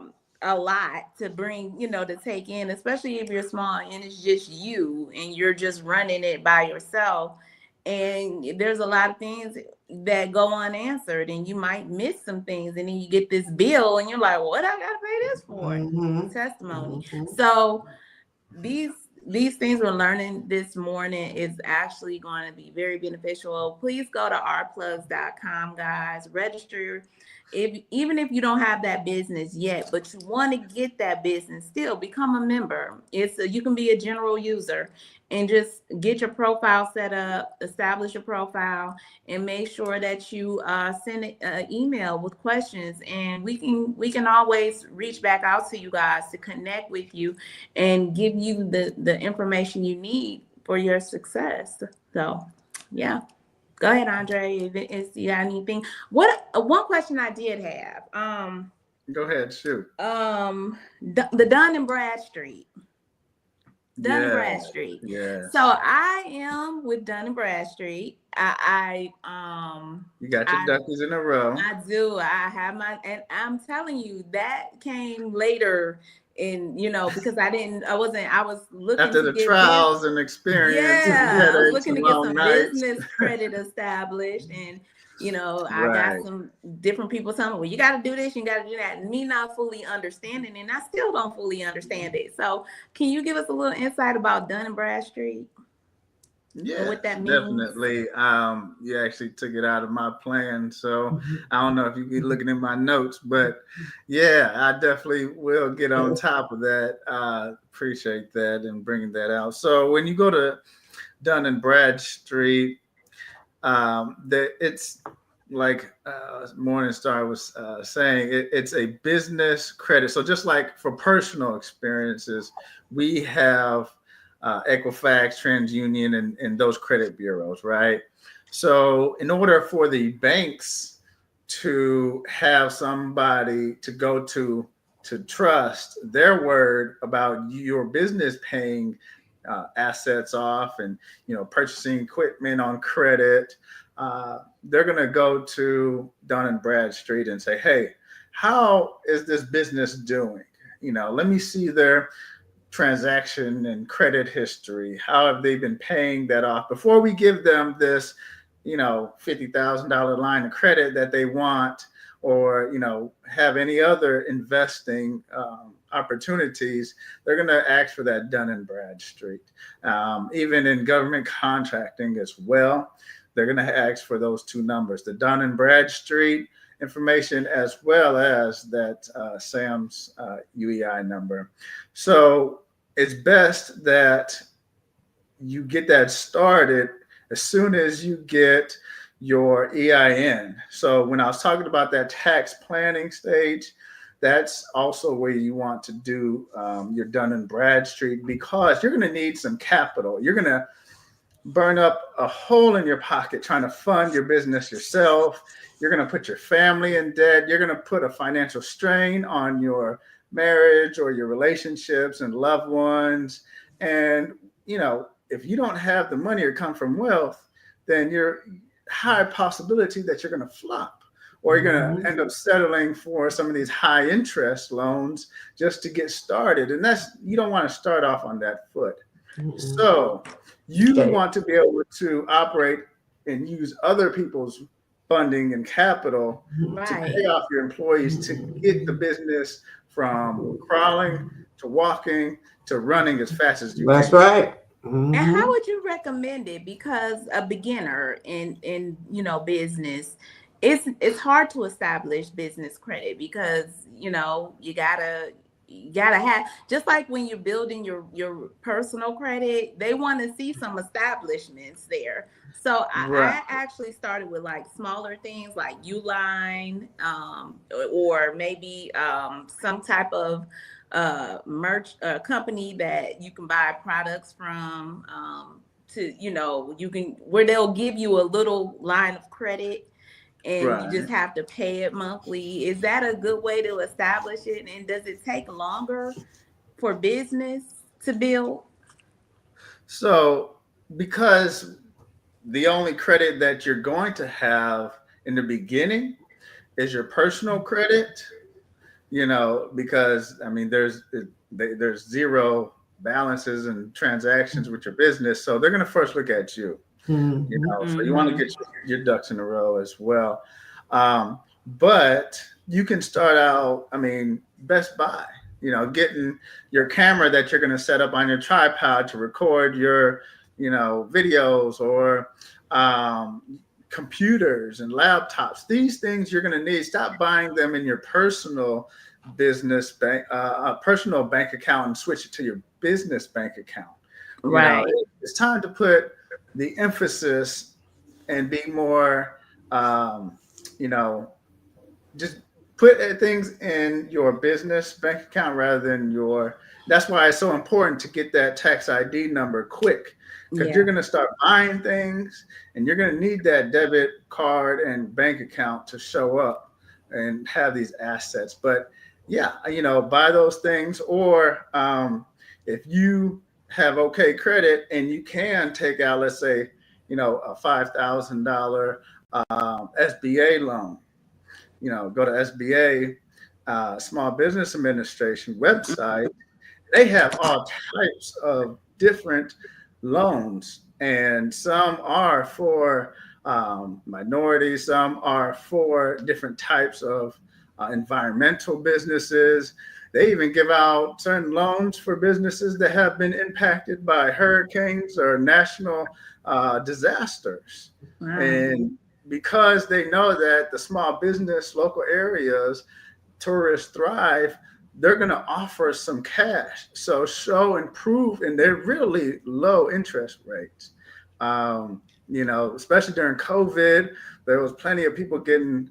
Speaker 2: lot to bring, to take in, especially if you're small and it's just you and you're just running it by yourself. And there's a lot of things that go unanswered, and you might miss some things, and then you get this bill and you're like, what I gotta pay this for? Testimony. So these things we're learning this morning is actually going to be very beneficial. Please go to ourplugs.com, guys. Register. Even if you don't have that business yet, but you want to get that business, still become a member. You can be a general user and just get your profile set up, establish your profile, and make sure that you send an email with questions. And we can always reach back out to you guys to connect with you and give you the information you need for your success. So, yeah. Go ahead, Andre. If you got anything. One question I did have.
Speaker 7: Go ahead, shoot.
Speaker 2: The Dun and Bradstreet. Dun and Bradstreet.
Speaker 7: Yeah.
Speaker 2: So I am with Dun and Bradstreet. You
Speaker 7: got your duckies in a row.
Speaker 2: I do. I have and I'm telling you, that came later. And because I was looking
Speaker 7: after the trials and experience.
Speaker 2: Yeah, I was looking to get some business credit established, and I got some different people telling me, well, you got to do this, you got to do that, and me not fully understanding, and I still don't fully understand it. So, can you give us a little insight about Dun and Bradstreet?
Speaker 7: Yeah,
Speaker 2: what that means?
Speaker 7: Definitely. You actually took it out of my plan, so I don't know if you be looking in my notes, but yeah, I definitely will get on top of that. Appreciate that and bringing that out. So when you go to Dun and Bradstreet, it's like Morningstar was saying, it's a business credit. So just like for personal experiences, we have Equifax, TransUnion, and those credit bureaus, right? So in order for the banks to have somebody to go to trust their word about your business paying assets off and purchasing equipment on credit, they're going to go to Dun and Bradstreet and say, hey, how is this business doing? Let me see their transaction and credit history. How have they been paying that off before we give them this $50,000 line of credit that they want, or have any other investing opportunities. They're going to ask for that Dun and Bradstreet. Even in government contracting as well, they're going to ask for those two numbers, the Dun and Bradstreet information, as well as that SAM's UEI number. So it's best that you get that started as soon as you get your EIN. So when I was talking about that tax planning stage, that's also where you want to do your Dun and Bradstreet, because you're going to need some capital. You're going to burn up a hole in your pocket trying to fund your business yourself. You're going to put your family in debt. You're going to put a financial strain on your marriage or your relationships and loved ones. And, if you don't have the money or come from wealth, then you're high possibility that you're going to flop, or you're going to end up settling for some of these high interest loans just to get started. And you don't want to start off on that foot. So you want to be able to operate and use other people's funding and capital to pay off your employees, to get the business from crawling to walking to running as fast as you can.
Speaker 3: That's right.
Speaker 2: And how would you recommend it? Because a beginner in business, it's hard to establish business credit, because you gotta have, just like when you're building your personal credit, they want to see some establishments there. So I actually started with like smaller things like Uline, or maybe some type of merch company that you can buy products from, where they'll give you a little line of credit, and you just have to pay it monthly. Is that a good way to establish it? And does it take longer for business to build?
Speaker 7: So because the only credit that you're going to have in the beginning is your personal credit, because there's zero balances and transactions with your business. So they're going to first look at you, so you want to get your ducks in a row as well. But you can start out, Best Buy, getting your camera that you're going to set up on your tripod to record your, videos, or computers and laptops. These things you're going to need. Stop buying them in your personal business bank, personal bank account, and switch it to your business bank account. It's time to put the emphasis and be more, just put things in your business bank account rather than that's why it's so important to get that tax ID number quick, because you're going to start buying things and you're going to need that debit card and bank account to show up and have these assets. But buy those things, or if you have okay credit and you can take out, let's say, a $5,000 SBA loan, go to SBA, Small Business Administration website. They have all types of different loans, and some are for minorities, some are for different types of environmental businesses. They even give out certain loans for businesses that have been impacted by hurricanes or national disasters. And because they know that the small business, local areas, tourists thrive, they're going to offer some cash. So show and prove, and they're really low interest rates. especially during COVID, there was plenty of people getting,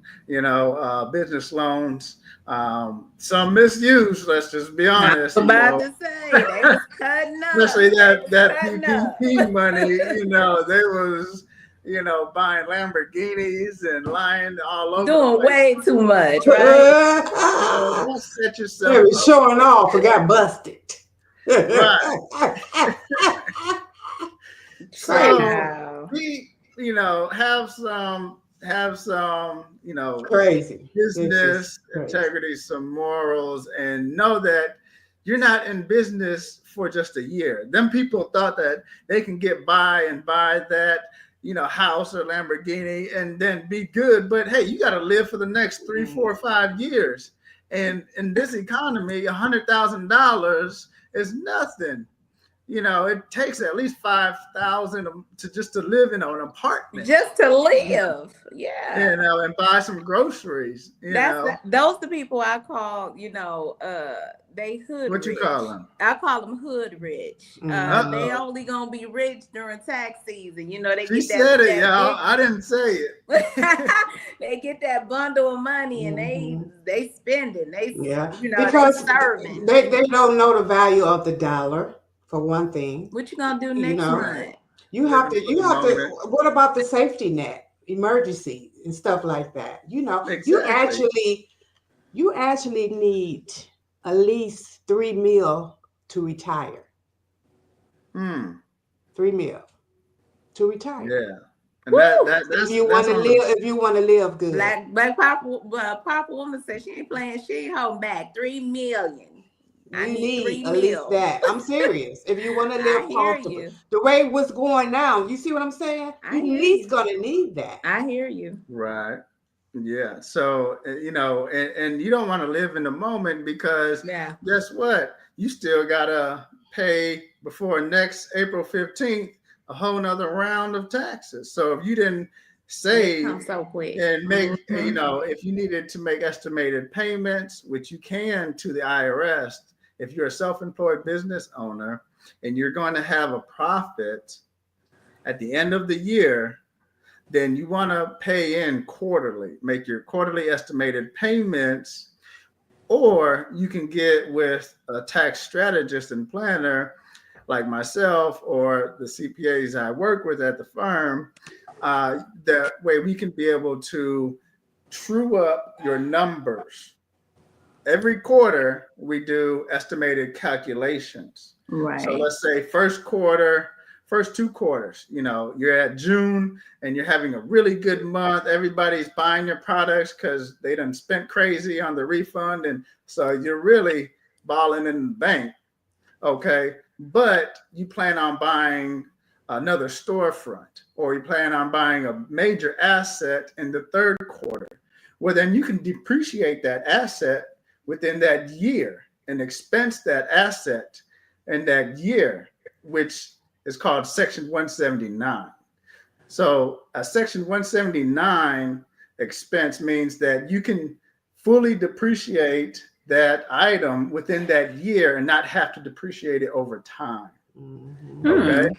Speaker 7: business loans. Some misused, let's just be honest.
Speaker 2: I was about to say, they was cutting up.
Speaker 7: Especially that PPP money, they was, buying Lamborghinis and lying all over.
Speaker 2: Doing way too much, right?
Speaker 7: Don't set yourself
Speaker 3: they were showing off and got busted.
Speaker 7: Right.
Speaker 2: So
Speaker 7: we, have some,
Speaker 3: crazy
Speaker 7: business integrity, some morals, and know that you're not in business for just a year. Them people thought that they can get by and buy that, house or Lamborghini and then be good. But hey, you got to live for the next 3, 4, 5 years. And in this economy, $100,000 is nothing. It takes at least $5,000 to live in an apartment.
Speaker 2: Just to live, yeah.
Speaker 7: And buy some groceries.
Speaker 2: Those the people I call, they hood.
Speaker 7: What
Speaker 2: rich.
Speaker 7: You call them?
Speaker 2: I call them hood rich. They only gonna be rich during tax season. They
Speaker 7: she get said it, y'all. I didn't say it.
Speaker 2: They get that bundle of money and they spending.
Speaker 3: Because
Speaker 2: they serving.
Speaker 3: They don't know the value of the dollar. For one thing,
Speaker 2: what you gonna do next month?
Speaker 3: You have to. What about the safety net, emergency, and stuff like that? Exactly. you actually need at least 3 meals to retire. 3 meals to retire.
Speaker 7: Yeah, and that's
Speaker 3: if you want to live good.
Speaker 2: Black Papa woman said she ain't playing. She ain't holding back. 3 million.
Speaker 3: You need at least that. I'm serious. If you want to live comfortable, the way what's going now, you see what I'm saying? You at least gonna need that.
Speaker 2: I hear you.
Speaker 7: Right. Yeah. So and you don't want to live in the moment because guess what? You still gotta pay before next April 15th a whole nother round of taxes. So if you didn't save
Speaker 2: so quick
Speaker 7: and make if you needed to make estimated payments, which you can to the IRS. If you're a self-employed business owner and you're going to have a profit at the end of the year, then you want to pay in quarterly, make your quarterly estimated payments, or you can get with a tax strategist and planner like myself or the CPAs I work with at the firm. That way we can be able to true up your numbers. Every quarter, we do estimated calculations.
Speaker 2: Right.
Speaker 7: So let's say first 2 quarters, you're at June and you're having a really good month. Everybody's buying your products because they done spent crazy on the refund. And so you're really balling in the bank. Okay. But you plan on buying another storefront or you plan on buying a major asset in the third quarter. Well, then you can depreciate that asset within that year and expense that asset in that year, which is called Section 179. So a Section 179 expense means that you can fully depreciate that item within that year and not have to depreciate it over time. Okay.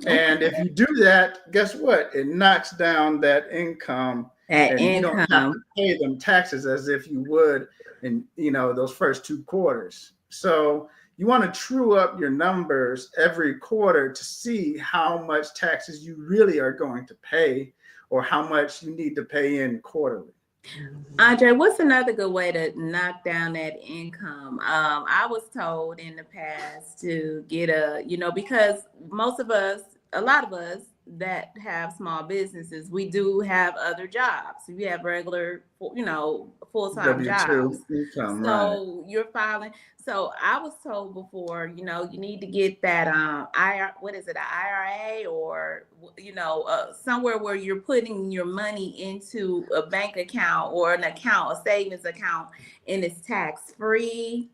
Speaker 7: And if you do that, guess what? It knocks down that income. You don't have to pay them taxes as if you would in those first 2 quarters. So you want to true up your numbers every quarter to see how much taxes you really are going to pay or how much you need to pay in quarterly.
Speaker 2: Andre, what's another good way to knock down that income? I was told in the past to get because a lot of us that have small businesses, we do have other jobs. We have regular, full-time jobs.
Speaker 7: Income,
Speaker 2: so you're filing. So I was told before, you need to get that IRA or somewhere where you're putting your money into a bank account or a savings account, and it's tax-free.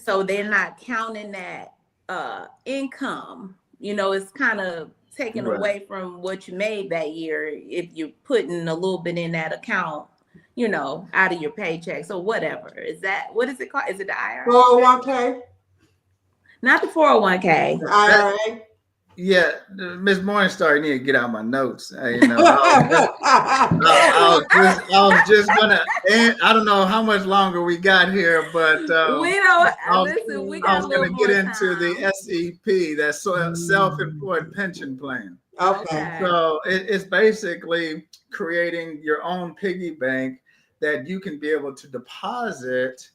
Speaker 2: So they're not counting that income. It's kind of taken away from what you made that year if you're putting a little bit in that account, out of your paycheck. So whatever. What is it called? Is it the IRA?
Speaker 3: 401k?
Speaker 2: Not the 401k.
Speaker 3: The IRA?
Speaker 7: Yeah, Miss Morningstar, you need to get out my notes. I was just gonna. I don't know how much longer we got here, but
Speaker 2: we don't
Speaker 7: listen.
Speaker 2: We
Speaker 7: I
Speaker 2: got
Speaker 7: was
Speaker 2: a little
Speaker 7: gonna
Speaker 2: more
Speaker 7: get
Speaker 2: time.
Speaker 7: into the SEP, that's self-employed pension plan.
Speaker 3: Okay.
Speaker 7: So it's basically creating your own piggy bank that you can be able to deposit,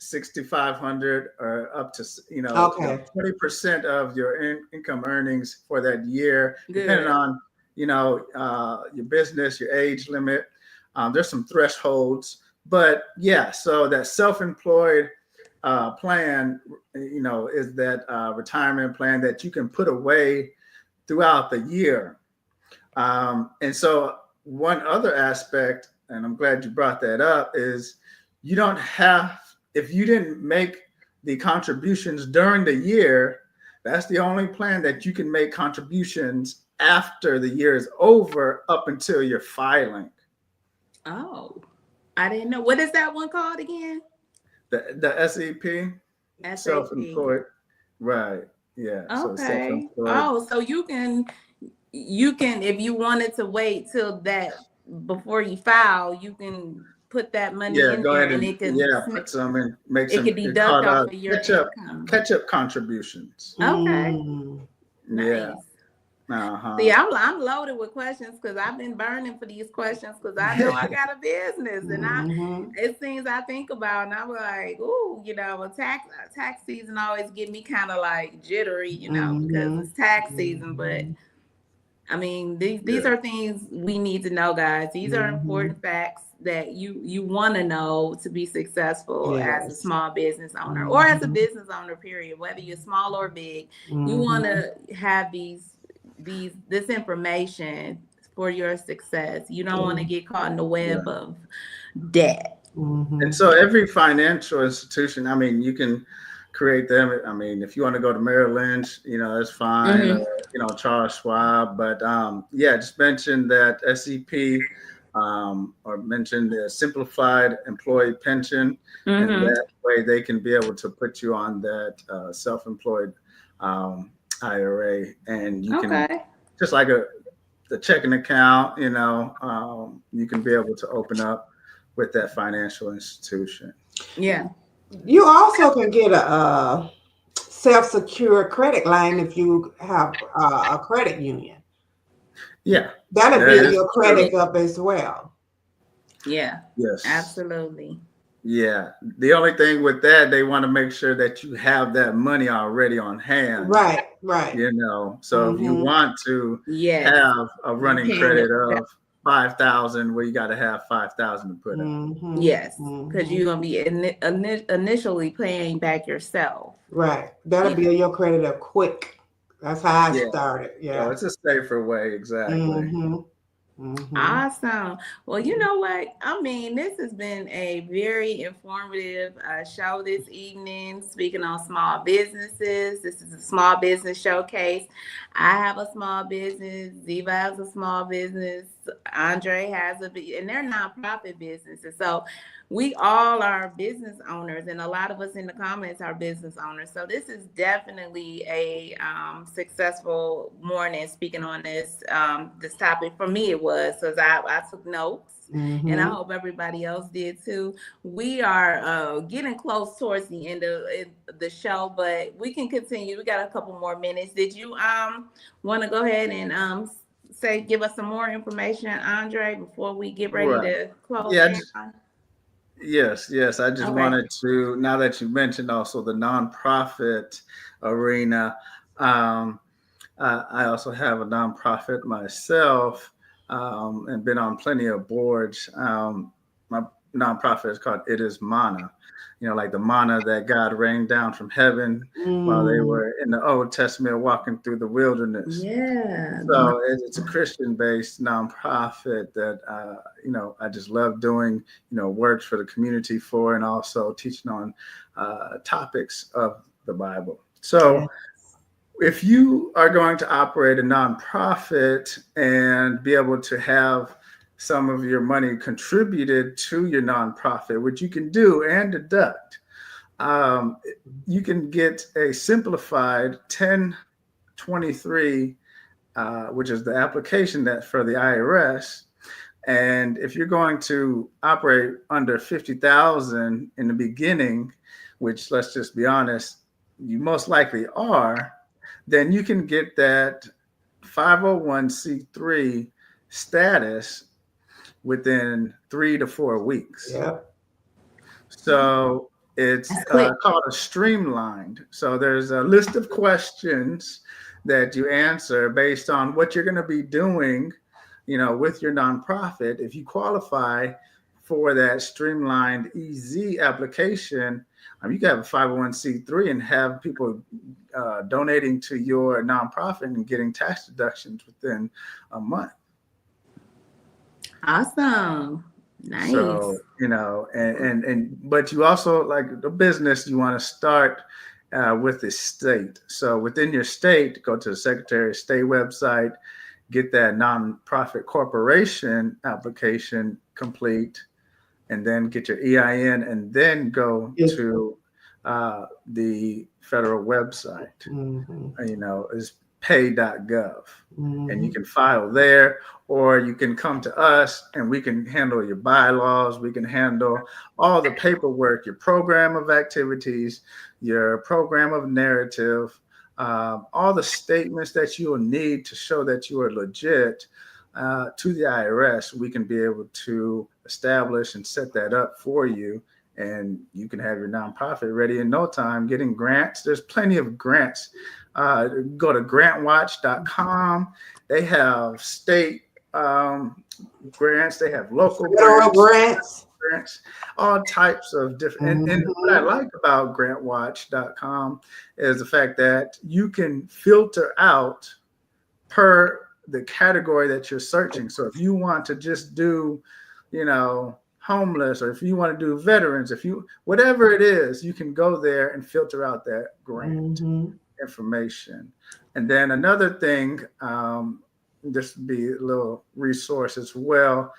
Speaker 7: 6,500 or up to 20% of your income earnings for that year, depending on your business, your age limit. There's some thresholds, but yeah. So that self-employed plan, is that retirement plan that you can put away throughout the year. And so one other aspect, and I'm glad you brought that up, is you don't have, if you didn't make the contributions during the year, that's the only plan that you can make contributions after the year is over up until your filing.
Speaker 2: Oh, I didn't know. What is that one called again?
Speaker 7: The SEP? Self-employed. Right. Yeah.
Speaker 2: Okay. So you can, if you wanted to wait till that before you file, you can put that money in
Speaker 7: go
Speaker 2: there
Speaker 7: ahead
Speaker 2: and it can
Speaker 7: put some in, make
Speaker 2: it
Speaker 7: some.
Speaker 2: It can deduct off of your income.
Speaker 7: Catch-up contributions.
Speaker 2: Okay. Nice.
Speaker 7: Yeah.
Speaker 2: See, I'm loaded with questions because I've been burning for these questions because I know I got a business and it's things I think about and I'm like, ooh, tax season always get me kind of like jittery, because it's tax season. But I mean, these are things we need to know, guys. These are important facts that you want to know to be successful as a small business owner or as a business owner, period. Whether you're small or big, you want to have this information for your success. You don't want to get caught in the web of debt.
Speaker 7: And so every financial institution, I mean, you can create them. I mean, if you want to go to Merrill Lynch, that's fine. Charles Schwab, but just mention that SEP or mention the simplified employee pension, and that way they can be able to put you on that self-employed IRA, and you can, just like the checking account, you can be able to open up with that financial institution.
Speaker 2: Yeah.
Speaker 3: You also can get a self-secured credit line if you have a credit union.
Speaker 7: Yeah.
Speaker 3: That'll build your credit up as well.
Speaker 2: Yeah.
Speaker 7: Yes.
Speaker 2: Absolutely.
Speaker 7: Yeah. The only thing with that, they want to make sure that you have that money already on hand.
Speaker 3: Right.
Speaker 7: So if you want to have a running credit of 5,000, well, you got to have 5,000 to put up.
Speaker 2: Yes, because you're gonna be initially paying back yourself.
Speaker 3: Right. That'll build your credit up quick. That's how I started. Yeah.
Speaker 7: So it's a safer way. Exactly.
Speaker 2: Awesome. Well, you know what? I mean, this has been a very informative show this evening, speaking on small businesses. This is a small business showcase. I have a small business. Diva has a small business. Andre has and they're nonprofit businesses. So we all are business owners, and a lot of us in the comments are business owners. So this is definitely a successful morning speaking on this topic. For me, it was, because I took notes, and I hope everybody else did too. We are getting close towards the end of the show, but we can continue. We got a couple more minutes. Did you want to go ahead and give us some more information, Andre, before we get ready to close down?
Speaker 7: Yes. I just wanted to, now that you mentioned also the nonprofit arena, I also have a nonprofit myself, and been on plenty of boards. My nonprofit is called It Is Manna, like the manna that God rained down from heaven while they were in the Old Testament walking through the wilderness.
Speaker 2: Yeah.
Speaker 7: So it's a Christian-based nonprofit that, I just love doing, works for the community for, and also teaching on topics of the Bible. So if you are going to operate a nonprofit and be able to have some of your money contributed to your nonprofit, which you can do and deduct, you can get a simplified 1023, which is the application that for the IRS. And if you're going to operate under 50,000 in the beginning, which let's just be honest, you most likely are, then you can get that 501c3 status within 3 to 4 weeks.
Speaker 3: Yeah.
Speaker 7: So it's called a streamlined. So there's a list of questions that you answer based on what you're going to be doing, with your nonprofit. If you qualify for that streamlined EZ application, you can have a 501c3 and have people donating to your nonprofit and getting tax deductions within a month.
Speaker 2: Awesome. Nice.
Speaker 7: So, but you also, like the business, you want to start with the state. So within your state, go to the Secretary of State website, get that nonprofit corporation application complete, and then get your EIN, and then go to the federal website. Is pay.gov. And you can file there, or you can come to us and we can handle your bylaws. We can handle all the paperwork, your program of activities, your program of narrative, all the statements that you will need to show that you are legit to the IRS. We can be able to establish and set that up for you, and you can have your nonprofit ready in no time, getting grants. There's plenty of grants. Go to grantwatch.com. They have state grants. They have local grants, all types of different. And what I like about grantwatch.com is the fact that you can filter out per the category that you're searching. So if you want to just do, homeless, or if you want to do veterans, whatever it is, you can go there and filter out that grant information. And then another thing, this would be a little resource as well.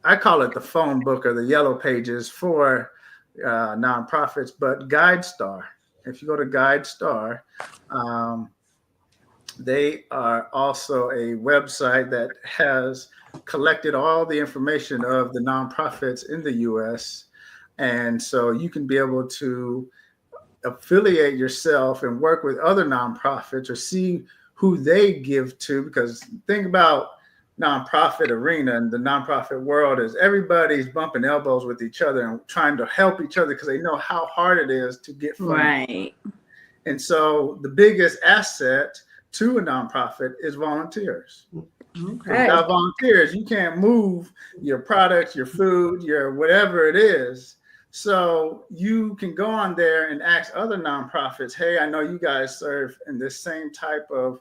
Speaker 7: I call it the phone book or the yellow pages for nonprofits, but GuideStar. If you go to GuideStar, they are also a website that has collected all the information of the nonprofits in the U.S. And so you can be able to affiliate yourself and work with other nonprofits or see who they give to, because think about nonprofit arena and the nonprofit world is everybody's bumping elbows with each other and trying to help each other because they know how hard it is to get funding.
Speaker 2: Right.
Speaker 7: And so the biggest asset to a nonprofit is volunteers.
Speaker 2: Okay.
Speaker 7: Without volunteers, you can't move your products, your food, your whatever it is. So you can go on there and ask other nonprofits, hey, I know you guys serve in this same type of,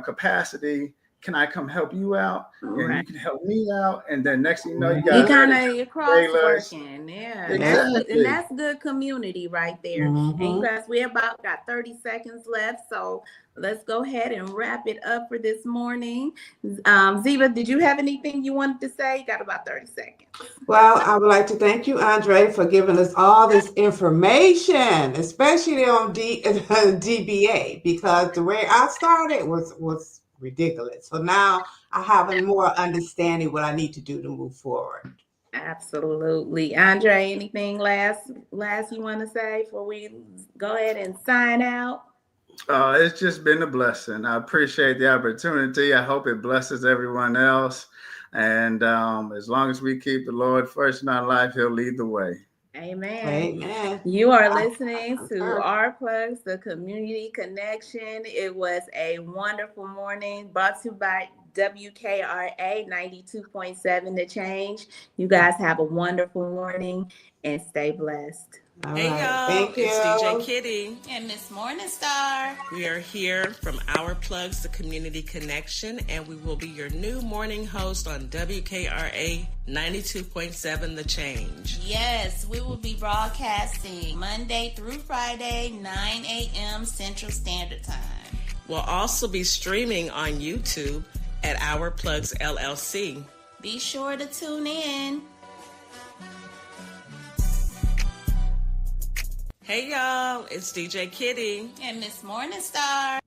Speaker 7: capacity. Can I come help you out? And you can help me out. And then next thing you know, you guys
Speaker 2: you're cross-working. Yeah.
Speaker 7: Exactly.
Speaker 2: And that's good community right there. And you guys, we got 30 seconds left. So let's go ahead and wrap it up for this morning. Ziva, did you have anything you wanted to say? You got about 30 seconds.
Speaker 3: Well, I would like to thank you, Andre, for giving us all this information, especially on DBA, because the way I started was ridiculous. So now I have a more understanding what I need to do to move forward.
Speaker 2: Absolutely. Andre, anything last you want to say before we go ahead and sign out?
Speaker 7: It's just been a blessing. I appreciate the opportunity. I hope it blesses everyone else. And as long as we keep the Lord first in our life, he'll lead the way.
Speaker 2: Amen.
Speaker 3: Amen.
Speaker 2: You are listening to Our Plugs, the Community Connection. It was a wonderful morning brought to you by WKRA 92.7 The Change. You guys have a wonderful morning and stay blessed.
Speaker 3: All
Speaker 8: Hey,
Speaker 3: right.
Speaker 8: y'all.
Speaker 3: Thank you.
Speaker 8: It's DJ Kitty.
Speaker 1: And Miss Morningstar.
Speaker 8: We are here from Our Plugs, the Community Connection, and we will be your new morning host on WKRA 92.7 The Change.
Speaker 1: Yes, we will be broadcasting Monday through Friday, 9 a.m. Central Standard Time.
Speaker 8: We'll also be streaming on YouTube at Our Plugs LLC.
Speaker 1: Be sure to tune in.
Speaker 8: Hey y'all, it's DJ Kitty
Speaker 2: and Miss Morningstar.